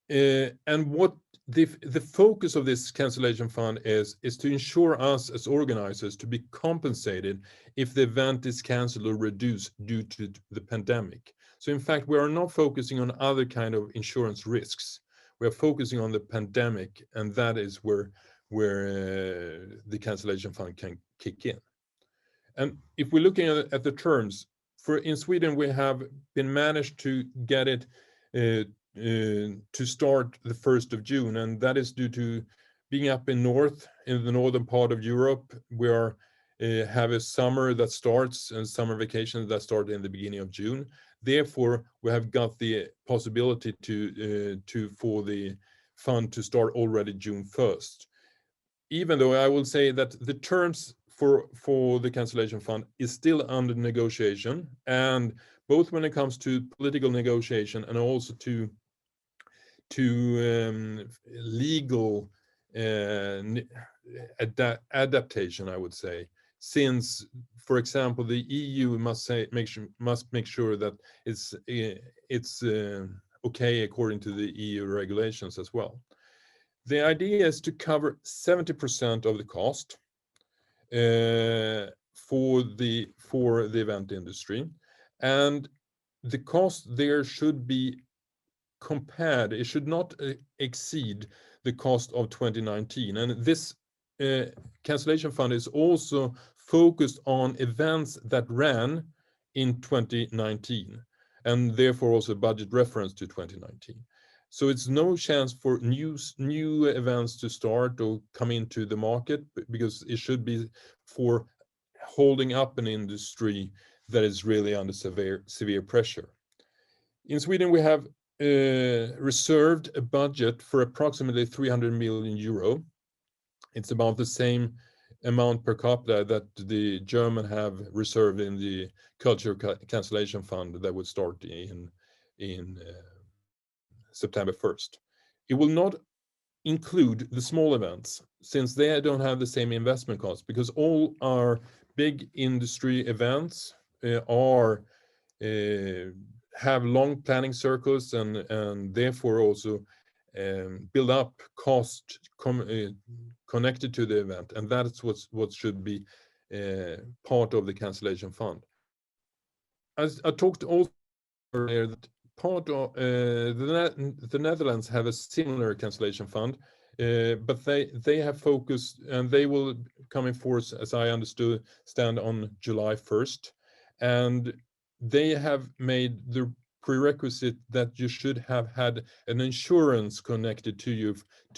And what the focus of this cancellation fund is to ensure us as organizers to be compensated if the event is canceled or reduced due to the pandemic. So in fact, we are not focusing on other kind of insurance risks. We are focusing on the pandemic, and that is where the cancellation fund can kick in. And if we're looking at the terms, in Sweden, we have been managed to get it to start the 1st of June, and that is due to being up in the northern part of Europe. We have a summer that starts and summer vacations that start in the beginning of June. Therefore, we have got the possibility for the fund to start already June 1st. Even though I will say that the terms for the cancellation fund is still under negotiation, and both when it comes to political negotiation and also to legal adaptation, I would say, since, for example, the EU must make sure that it's okay according to the EU regulations as well. The idea is to cover 70% of the cost for the event industry, and the cost there should be compared. It should not exceed the cost of 2019. And this cancellation fund is also focused on events that ran in 2019, and therefore also budget reference to 2019. So it's no chance for new events to start or come into the market, because it should be for holding up an industry that is really under severe pressure. In Sweden, we have reserved a budget for approximately 300 million euro. It's about the same amount per capita that the German have reserved in the Culture Cancellation Fund that would start in September 1st. It will not include the small events, since they don't have the same investment costs, because all our big industry events have long planning circles and therefore also build up cost connected to the event, and that's what should be part of the cancellation fund. As I talked also earlier, that part of the Netherlands have a similar cancellation fund, but they have focused, and they will come in force, as I understood, stand on July 1st, and they have made the prerequisite that you should have had an insurance connected to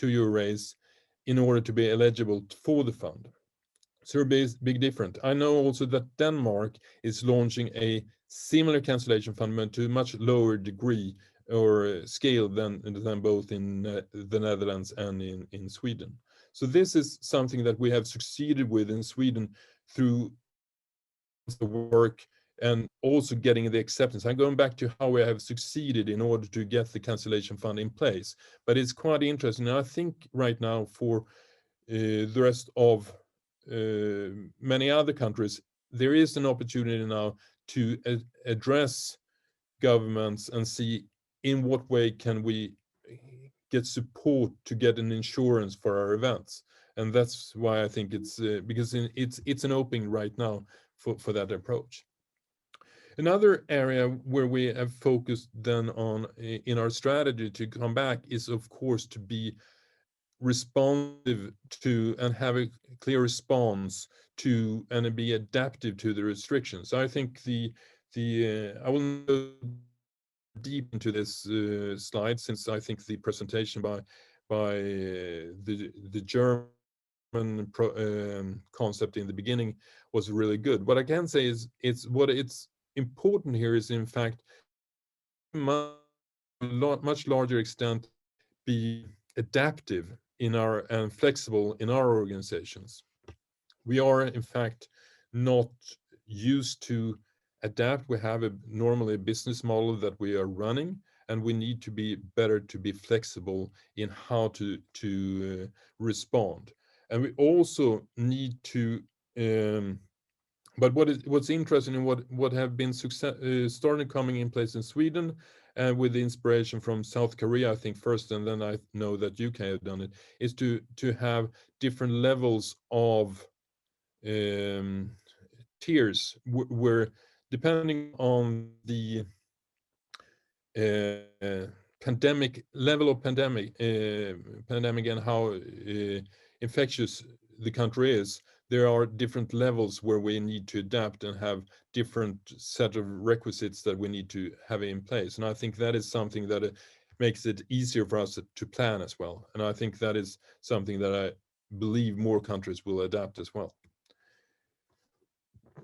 your race in order to be eligible for the fund. So a big difference. I know also that Denmark is launching a similar cancellation fund, but to a much lower degree or scale than both in the Netherlands and in Sweden. So this is something that we have succeeded with in Sweden through the work and also getting the acceptance. I'm going back to how we have succeeded in order to get the cancellation fund in place. But it's quite interesting. I think right now for the rest of many other countries, there is an opportunity now to address governments and see in what way can we get support to get an insurance for our events. And that's why I think it's because it's an opening right now for that approach. Another area where we have focused then on in our strategy to come back is, of course, to be responsive to and have a clear response to and be adaptive to the restrictions. I think I will go deep into this slide, since I think the presentation by the German concept in the beginning was really good. What I can say is it's important here is, in fact, much larger extent be adaptive and flexible in our organizations. We are, in fact, not used to adapt. We have normally a business model that we are running, and we need to be better to be flexible in how to respond. And we also need to but what's interesting and what have been started coming in place in Sweden, with the inspiration from South Korea, I think first, and then I know that UK have done it, is to have different levels of tiers, where depending on the pandemic level of pandemic and how infectious the country is, there are different levels where we need to adapt and have different set of requisites that we need to have in place. And I think that is something that makes it easier for us to plan as well. And I think that is something that I believe more countries will adapt as well.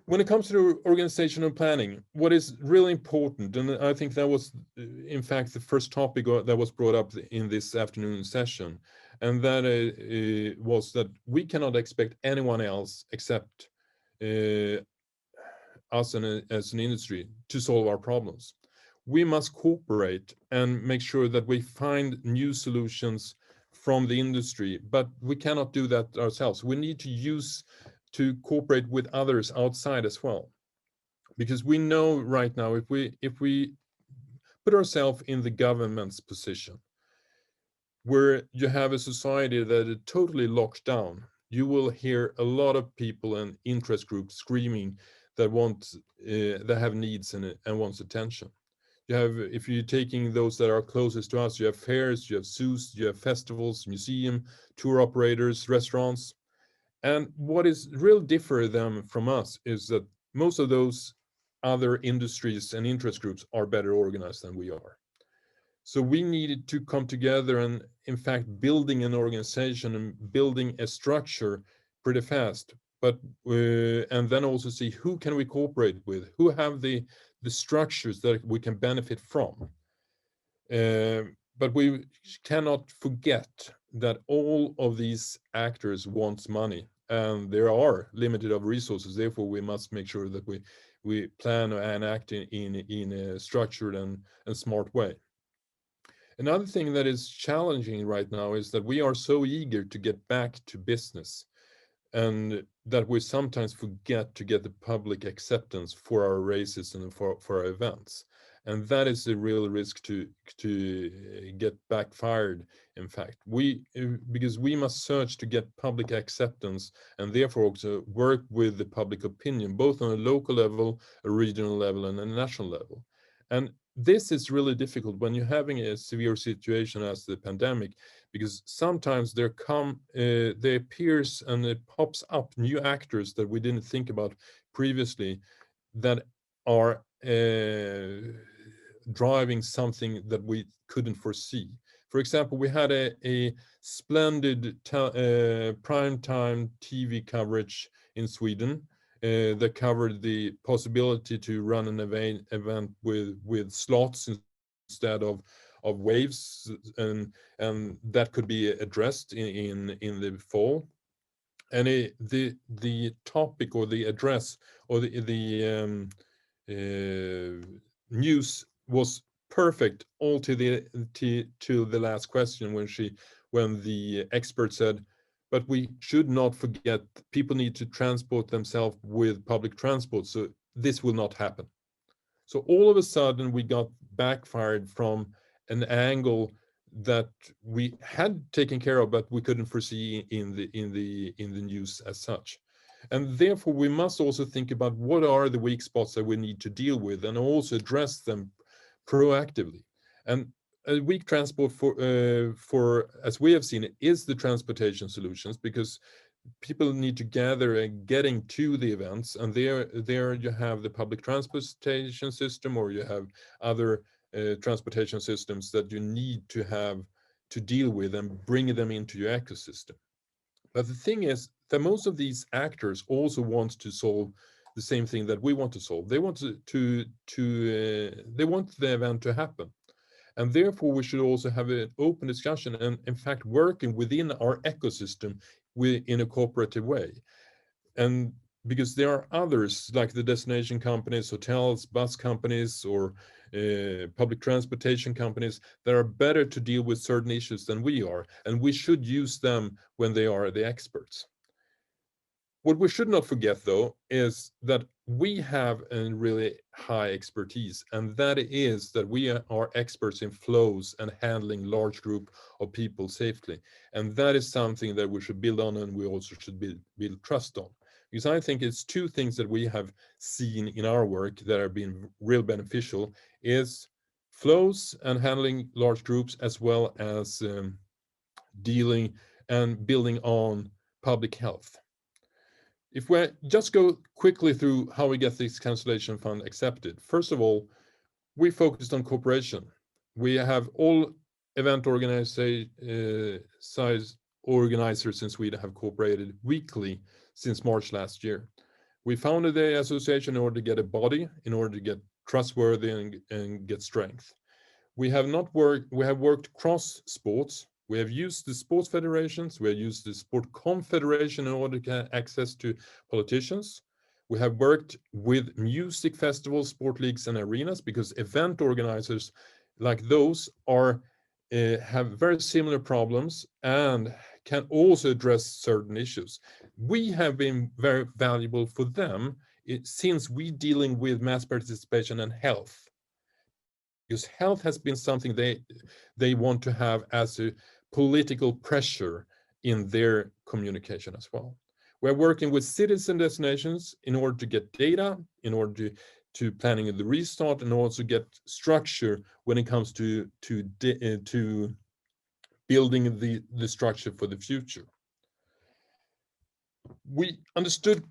When it comes to organizational planning, what is really important, and I think that was, in fact, the first topic that was brought up in this afternoon session, and that was that we cannot expect anyone else except us as an industry to solve our problems. We must cooperate and make sure that we find new solutions from the industry, but we cannot do that ourselves. We need to cooperate with others outside as well, because we know right now if we put ourselves in the government's position, where you have a society that is totally locked down, you will hear a lot of people and interest groups screaming that have needs and wants attention. You have, if you're taking those that are closest to us, you have fairs, you have zoos, you have festivals, museum, tour operators, restaurants. And what is real different them from us is that most of those other industries and interest groups are better organized than we are. So we needed to come together and, in fact, building an organization and building a structure pretty fast. But and then also see who can we cooperate with, who have the structures that we can benefit from. But we cannot forget that all of these actors want money, and there are limited of resources. Therefore, we must make sure that we plan and act in a structured and smart way. Another thing that is challenging right now is that we are so eager to get back to business, and that we sometimes forget to get the public acceptance for our races and for our events. And that is a real risk to get backfired. In fact, because we must search to get public acceptance, and therefore also work with the public opinion, both on a local level, a regional level, and a national level. And this is really difficult when you're having a severe situation as the pandemic, because sometimes there appears and it pops up new actors that we didn't think about previously, that are driving something that we couldn't foresee. For example, we had a splendid primetime TV coverage in Sweden that covered the possibility to run an event with slots instead of waves, and that could be addressed in the fall. And the topic or the address or the news was perfect all to the last question, when the expert said, but we should not forget people need to transport themselves with public transport, so this will not happen. So all of a sudden we got backfired from an angle that we had taken care of, but we couldn't foresee in the news as such. And therefore we must also think about what are the weak spots that we need to deal with, and also address them proactively. And a weak transport for as we have seen it is the transportation solutions, because people need to gather and getting to the events, and there you have the public transportation system, or you have other transportation systems that you need to have to deal with and bring them into your ecosystem. But the thing is that most of these actors also want to solve the same thing that we want to solve. They want they want the event to happen. And therefore, we should also have an open discussion and, in fact, working within our ecosystem in a cooperative way. And because there are others, like the destination companies, hotels, bus companies, or public transportation companies, that are better to deal with certain issues than we are. And we should use them when they are the experts. What we should not forget, though, is that we have a really high expertise, and that is that we are experts in flows and handling large group of people safely. And that is something that we should build on, and we also should build trust on. Because I think it's two things that we have seen in our work that have been real beneficial, is flows and handling large groups, as well as dealing and building on public health. If we just go quickly through how we get this cancellation fund accepted. First of all, we focused on cooperation. We have all event organizers in Sweden have cooperated weekly since March last year. We founded the association in order to get a body, in order to get trustworthy and get strength. We have worked cross sports. We have used the sports federations. We have used the sport confederation in order to get access to politicians. We have worked with music festivals, sport leagues, and arenas, because event organizers like those have very similar problems and can also address certain issues. We have been very valuable for them since we're dealing with mass participation and health. Because health has been something they want to have as a political pressure in their communication as well. We're working with cities and destinations in order to get data, in order to planning the restart, and also get structure when it comes to building the structure for the future. We understood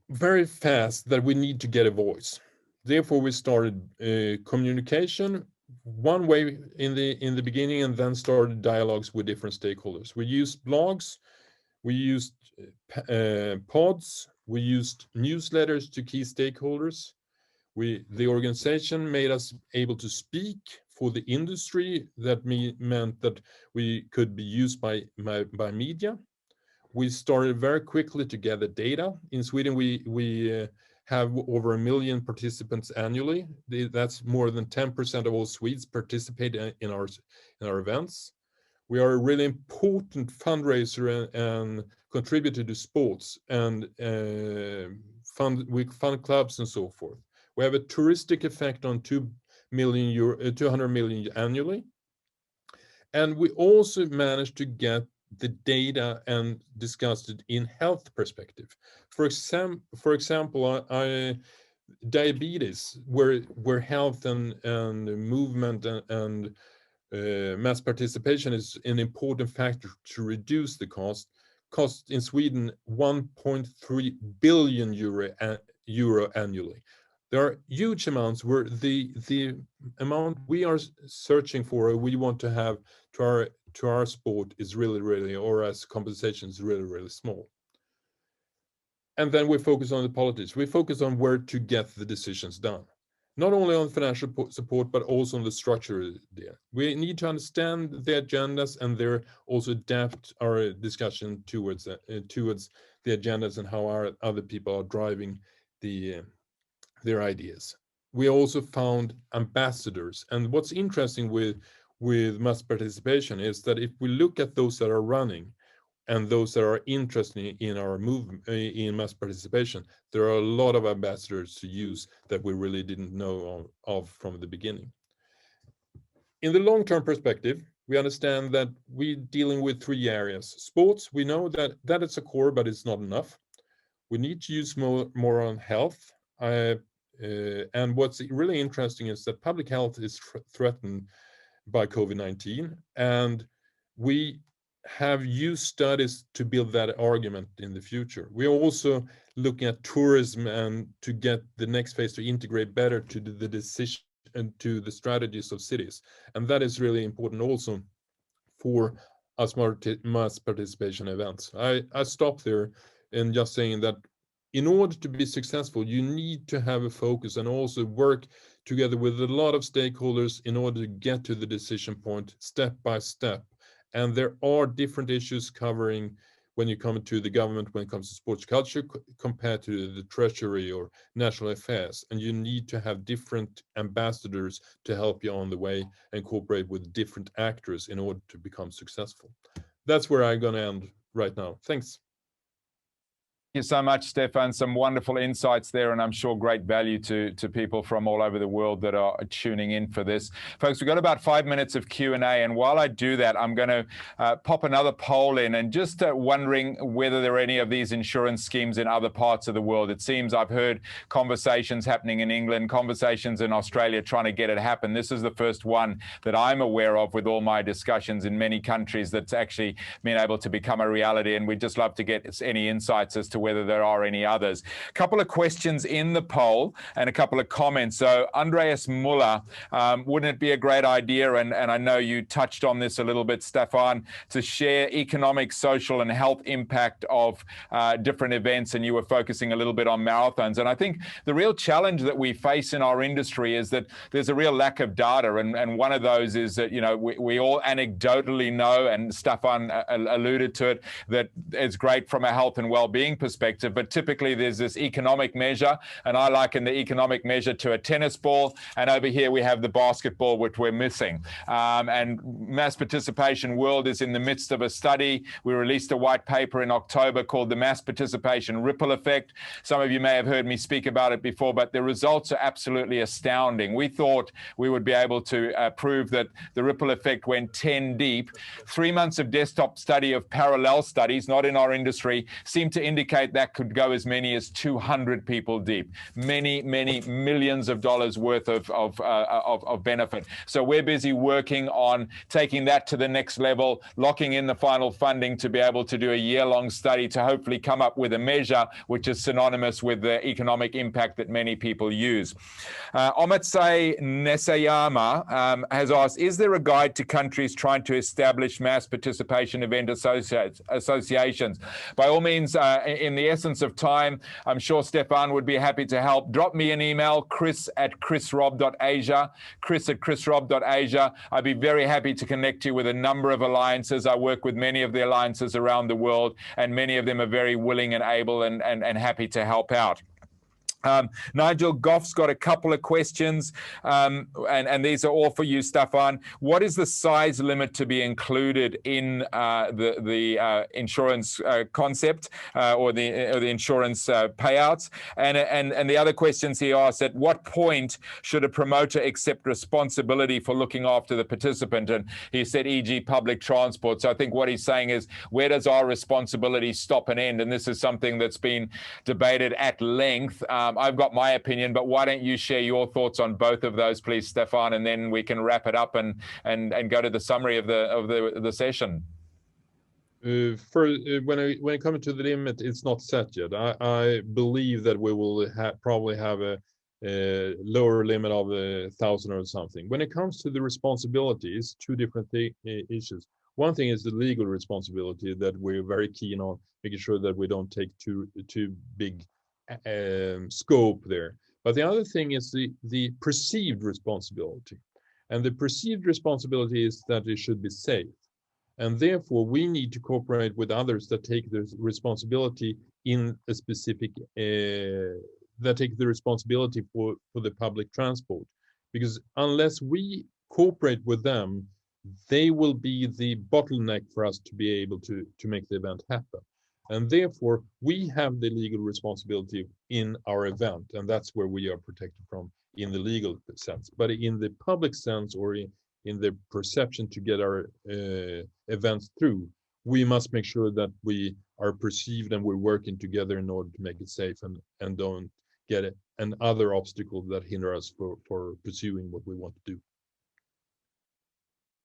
very fast that we need to get a voice. Therefore, we started communication one way in the beginning, and then started dialogues with different stakeholders. We used blogs, we used pods, we used newsletters to key stakeholders. The organization made us able to speak for the industry, that meant that we could be used by media. We started very quickly to gather data. In Sweden, we have over 1 million participants annually. That's more than 10% of all Swedes participate in our events. We are a really important fundraiser and contributor to sports, and we fund clubs and so forth. We have a touristic effect on 200 million annually. And we also managed to get the data and discussed it in health perspective. For example, diabetes, where health and movement and mass participation is an important factor to reduce the cost in Sweden 1.3 billion euro annually. There are huge amounts where the amount we are searching for, or we want to have to our sport, is really, or as compensation is really small. And then we focus on the politics. We focus on where to get the decisions done, not only on financial support, but also on the structure there. We need to understand the agendas and there also adapt our discussion towards the agendas and how our other people are driving their ideas. We also found ambassadors. And what's interesting with mass participation is that if we look at those that are running and those that are interested in our movement in mass participation, there are a lot of ambassadors to use that we really didn't know of from the beginning. In the long-term perspective, we understand that we're dealing with 3 areas. Sports, we know that it's a core, but it's not enough. We need to use more on health. And what's really interesting is that public health is threatened by COVID-19, and we have used studies to build that argument in the future. We are also looking at tourism and to get the next phase to integrate better to the decision and to the strategies of cities. And that is really important also for us mass participation events. I stop there in just saying that in order to be successful, you need to have a focus and also work together with a lot of stakeholders in order to get to the decision point step by step. And there are different issues covering when you come to the government, when it comes to sports culture, compared to the treasury or national affairs. And you need to have different ambassadors to help you on the way and cooperate with different actors in order to become successful. That's where I'm going to end right now. Thanks. Thank you so much, Stefan. Some wonderful insights there, and I'm sure great value to people from all over the world that are tuning in for this. Folks, we've got about 5 minutes of Q&A, and while I do that, I'm going to pop another poll in and just wondering whether there are any of these insurance schemes in other parts of the world. It seems I've heard conversations happening in England, conversations in Australia trying to get it happen. This is the first one that I'm aware of with all my discussions in many countries that's actually been able to become a reality, and we'd just love to get any insights as to whether there are any others. A couple of questions in the poll and a couple of comments. So Andreas Muller, wouldn't it be a great idea, and I know you touched on this a little bit, Stefan, to share economic, social and health impact of different events, and you were focusing a little bit on marathons. And I think the real challenge that we face in our industry is that there's a real lack of data, and one of those is that, you know, we all anecdotally know, and Stefan alluded to it, that it's great from a health and well-being perspective, but typically there's this economic measure, and I liken the economic measure to a tennis ball, and over here we have the basketball, which we're missing. And Mass Participation World is in the midst of a study. We released a white paper in October called the Mass Participation Ripple Effect. Some of you may have heard me speak about it before, but the results are absolutely astounding. We thought we would be able to prove that the ripple effect went 10 deep. 3 months of desktop study of parallel studies, not in our industry, seem to indicate that could go as many as 200 people deep. Many millions of dollars worth of benefit. So we're busy working on taking that to the next level, locking in the final funding to be able to do a year-long study to hopefully come up with a measure which is synonymous with the economic impact that many people use. Omatsei Nesayama has asked, is there a guide to countries trying to establish mass participation event associations? By all means, in the essence of time, I'm sure Stefan would be happy to help. Drop me an email, chris@chrisrob.asia, chris@chrisrob.asia. I'd be very happy to connect you with a number of alliances. I work with many of the alliances around the world, and many of them are very willing and able and happy to help out. Nigel Goff's got a couple of questions, and these are all for you, Stefan. What is the size limit to be included in the insurance concept or the insurance payouts? And the other questions he asked: at what point should a promoter accept responsibility for looking after the participant? And he said, e.g., public transport. So I think what he's saying is, where does our responsibility stop and end? And this is something that's been debated at length. I've got my opinion, but why don't you share your thoughts on both of those, please, Stefan, and then we can wrap it up and go to the summary of the session. When it comes to the limit, it's not set yet. I believe that we will probably have a lower limit of 1,000 or something. When it comes to the responsibility, it's two different issues. One thing is the legal responsibility that we're very keen on making sure that we don't take too big scope there. But the other thing is the perceived responsibility. And the perceived responsibility is that it should be safe. And therefore, we need to cooperate with others that take the responsibility in a specific, that take the responsibility for the public transport. Because unless we cooperate with them, they will be the bottleneck for us to be able to make the event happen. And therefore, we have the legal responsibility in our event, and that's where we are protected from in the legal sense. But in the public sense, or in the perception to get our events through, we must make sure that we are perceived and we're working together in order to make it safe and don't get another obstacle that hinder us for pursuing what we want to do.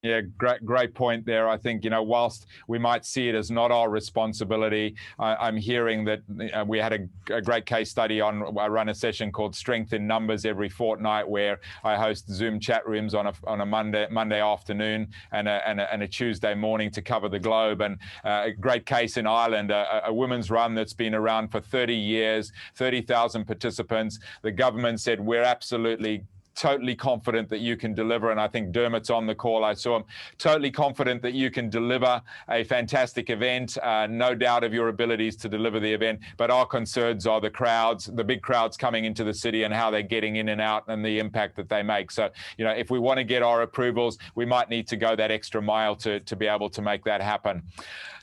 Yeah, great point there. I think, whilst we might see it as not our responsibility, I'm hearing that we had a great case study I run a session called Strength in Numbers every fortnight, where I host Zoom chat rooms on a Monday afternoon and a Tuesday morning to cover the globe. And a great case in Ireland, a women's run that's been around for 30 years, 30,000 participants. The government said, we're absolutely totally confident that you can deliver, and I think Dermot's on the call. I saw him. Totally confident that you can deliver a fantastic event. No doubt of your abilities to deliver the event, but our concerns are the crowds, the big crowds coming into the city and how they're getting in and out and the impact that they make. So, if we want to get our approvals, we might need to go that extra mile to be able to make that happen.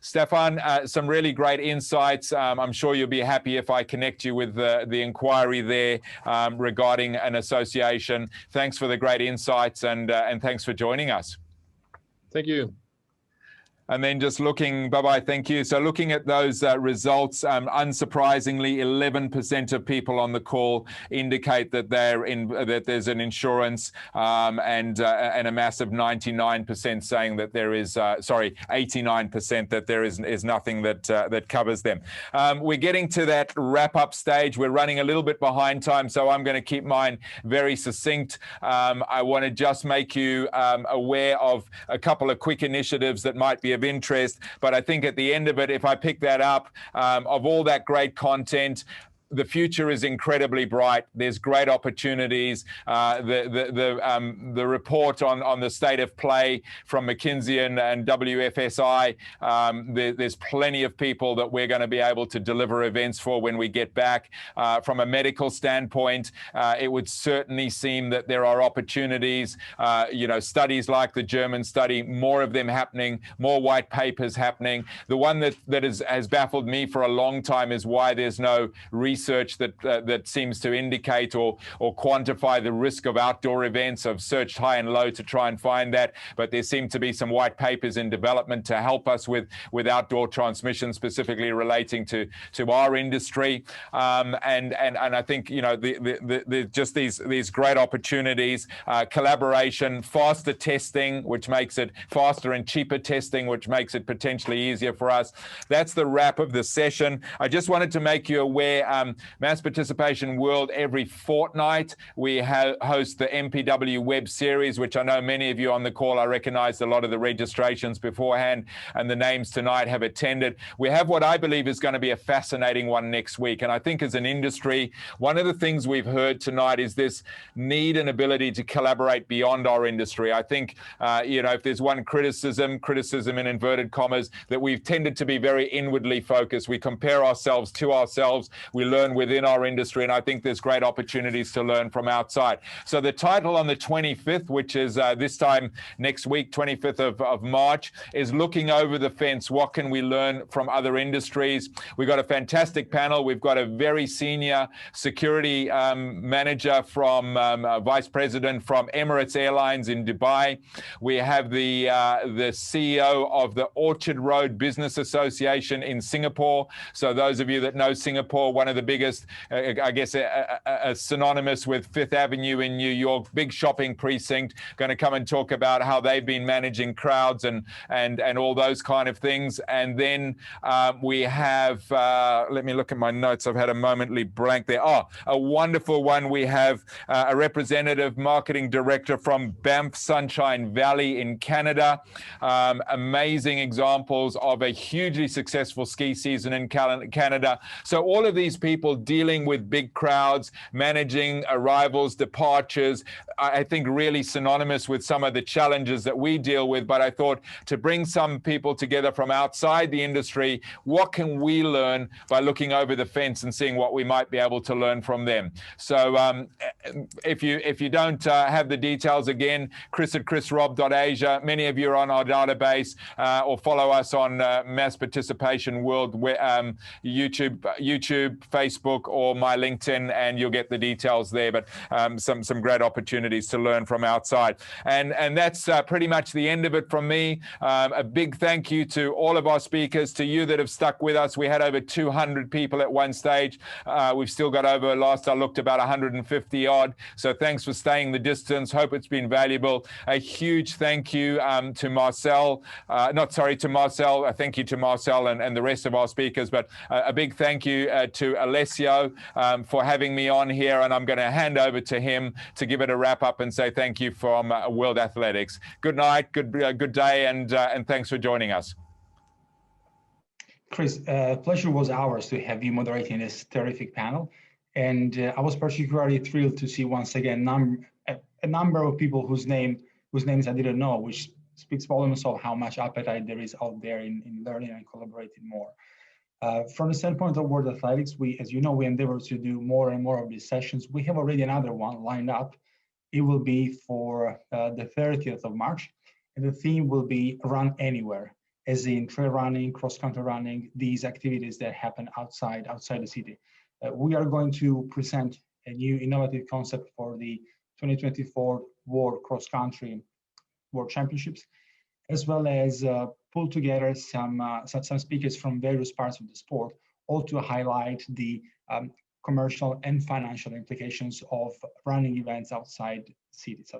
Stefan, some really great insights. I'm sure you'll be happy if I connect you with the inquiry there regarding an association. Thanks for the great insights and thanks for joining us. Thank you. And then just looking, bye-bye, thank you. So looking at those results, unsurprisingly, 11% of people on the call indicate that that there's an insurance, and a massive 99% saying that there is, 89% that there is nothing that covers them. We're getting to that wrap-up stage. We're running a little bit behind time, so I'm going to keep mine very succinct. I want to just make you aware of a couple of quick initiatives that might be of interest, but I think at the end of it, if I pick that up, of all that great content, the future is incredibly bright. There's great opportunities. The report on the state of play from McKinsey and WFSI, there's plenty of people that we're going to be able to deliver events for when we get back. From a medical standpoint, it would certainly seem that there are opportunities, studies like the German study, more of them happening, more white papers happening. The one that has baffled me for a long time is why there's no research that seems to indicate or quantify the risk of outdoor events. I've searched high and low to try and find that, but there seem to be some white papers in development to help us with outdoor transmission, specifically relating to our industry. And I think just these great opportunities, collaboration, faster testing, which makes it faster and cheaper testing, which makes it potentially easier for us. That's the wrap of the session. I just wanted to make you aware. Mass Participation World every fortnight. We host the MPW web series, which I know many of you on the call, I recognized a lot of the registrations beforehand, and the names tonight have attended. We have what I believe is going to be a fascinating one next week. And I think as an industry, one of the things we've heard tonight is this need and ability to collaborate beyond our industry. I think, if there's one criticism in inverted commas, that we've tended to be very inwardly focused. We compare ourselves to ourselves. We learn within our industry, and I think there's great opportunities to learn from outside. So the title on the 25th, which is this time next week, 25th of March, is Looking Over the Fence. What can we learn from other industries? We've got a fantastic panel. We've got a very senior security manager from vice president from Emirates Airlines in Dubai. We have the CEO of the Orchard Road Business Association in Singapore. So those of you that know Singapore, one of the biggest, I guess, synonymous with Fifth Avenue in New York, big shopping precinct, going to come and talk about how they've been managing crowds and all those kind of things. And then we have, let me look at my notes. I've had a momentary blank there. Oh, a wonderful one. We have a representative marketing director from Banff Sunshine Valley in Canada. Amazing examples of a hugely successful ski season in Canada. So all of these people dealing with big crowds, managing arrivals, departures, I think really synonymous with some of the challenges that we deal with. But I thought to bring some people together from outside the industry, what can we learn by looking over the fence and seeing what we might be able to learn from them? So if you don't have the details, again, chris@chrisrob.asia. Many of you are on our database, or follow us on Mass Participation World, YouTube, Facebook, or my LinkedIn, and you'll get the details there. But some great opportunities to learn from outside. And that's pretty much the end of it from me. A big thank you to all of our speakers, to you that have stuck with us. We had over 200 people at one stage. We've still got over, last I looked, about 150 odd. So thanks for staying the distance. Hope it's been valuable. A huge thank you to Marcel. Thank you to Marcel and the rest of our speakers. But a big thank you to Alessio for having me on here. And I'm going to hand over to him to give it a wrap up and say thank you from World Athletics. Good night, good day, and thanks for joining us. Chris, pleasure was ours to have you moderating this terrific panel. And I was particularly thrilled to see once again a number of people whose names I didn't know, which speaks volumes of how much appetite there is out there in learning and collaborating more. From the standpoint of World Athletics, as you know, we endeavor to do more and more of these sessions. We have already another one lined up. It will be for the 30th of March, and the theme will be Run Anywhere, as in trail running, cross-country running, these activities that happen outside the city. We are going to present a new innovative concept for the 2024 World Cross Country World Championships, as well as pull together some speakers from various parts of the sport, all to highlight the commercial and financial implications of running events outside cities,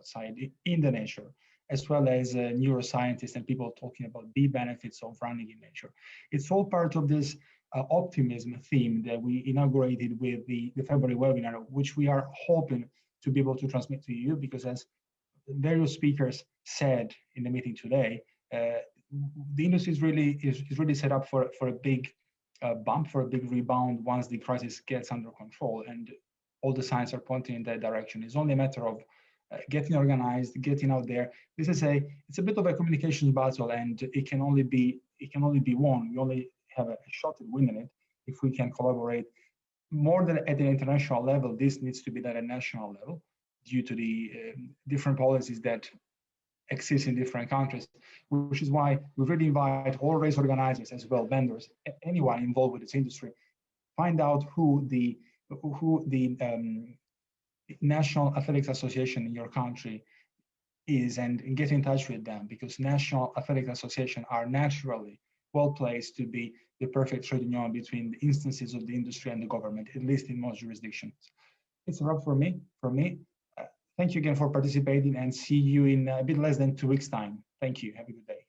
in the nature, as well as neuroscientists and people talking about the benefits of running in nature. It's all part of this optimism theme that we inaugurated with the February webinar, which we are hoping to be able to transmit to you, because as various speakers said in the meeting today, the industry is really set up for a big bump, for a big rebound once the crisis gets under control, and all the signs are pointing in that direction. It's only a matter of getting organized, getting out there. It's a bit of a communications battle, and it can only be won. We only have a shot at winning it if we can collaborate more than at an international level. This needs to be done at a national level due to the different policies that exist in different countries, which is why we really invite all race organizers as well, vendors, anyone involved with this industry, find out who the National Athletics Association in your country is and get in touch with them, because National Athletics Association are naturally well placed to be the perfect trade union between the instances of the industry and the government, at least in most jurisdictions. It's a wrap for me. Thank you again for participating, and see you in a bit less than 2 weeks' time. Thank you. Have a good day.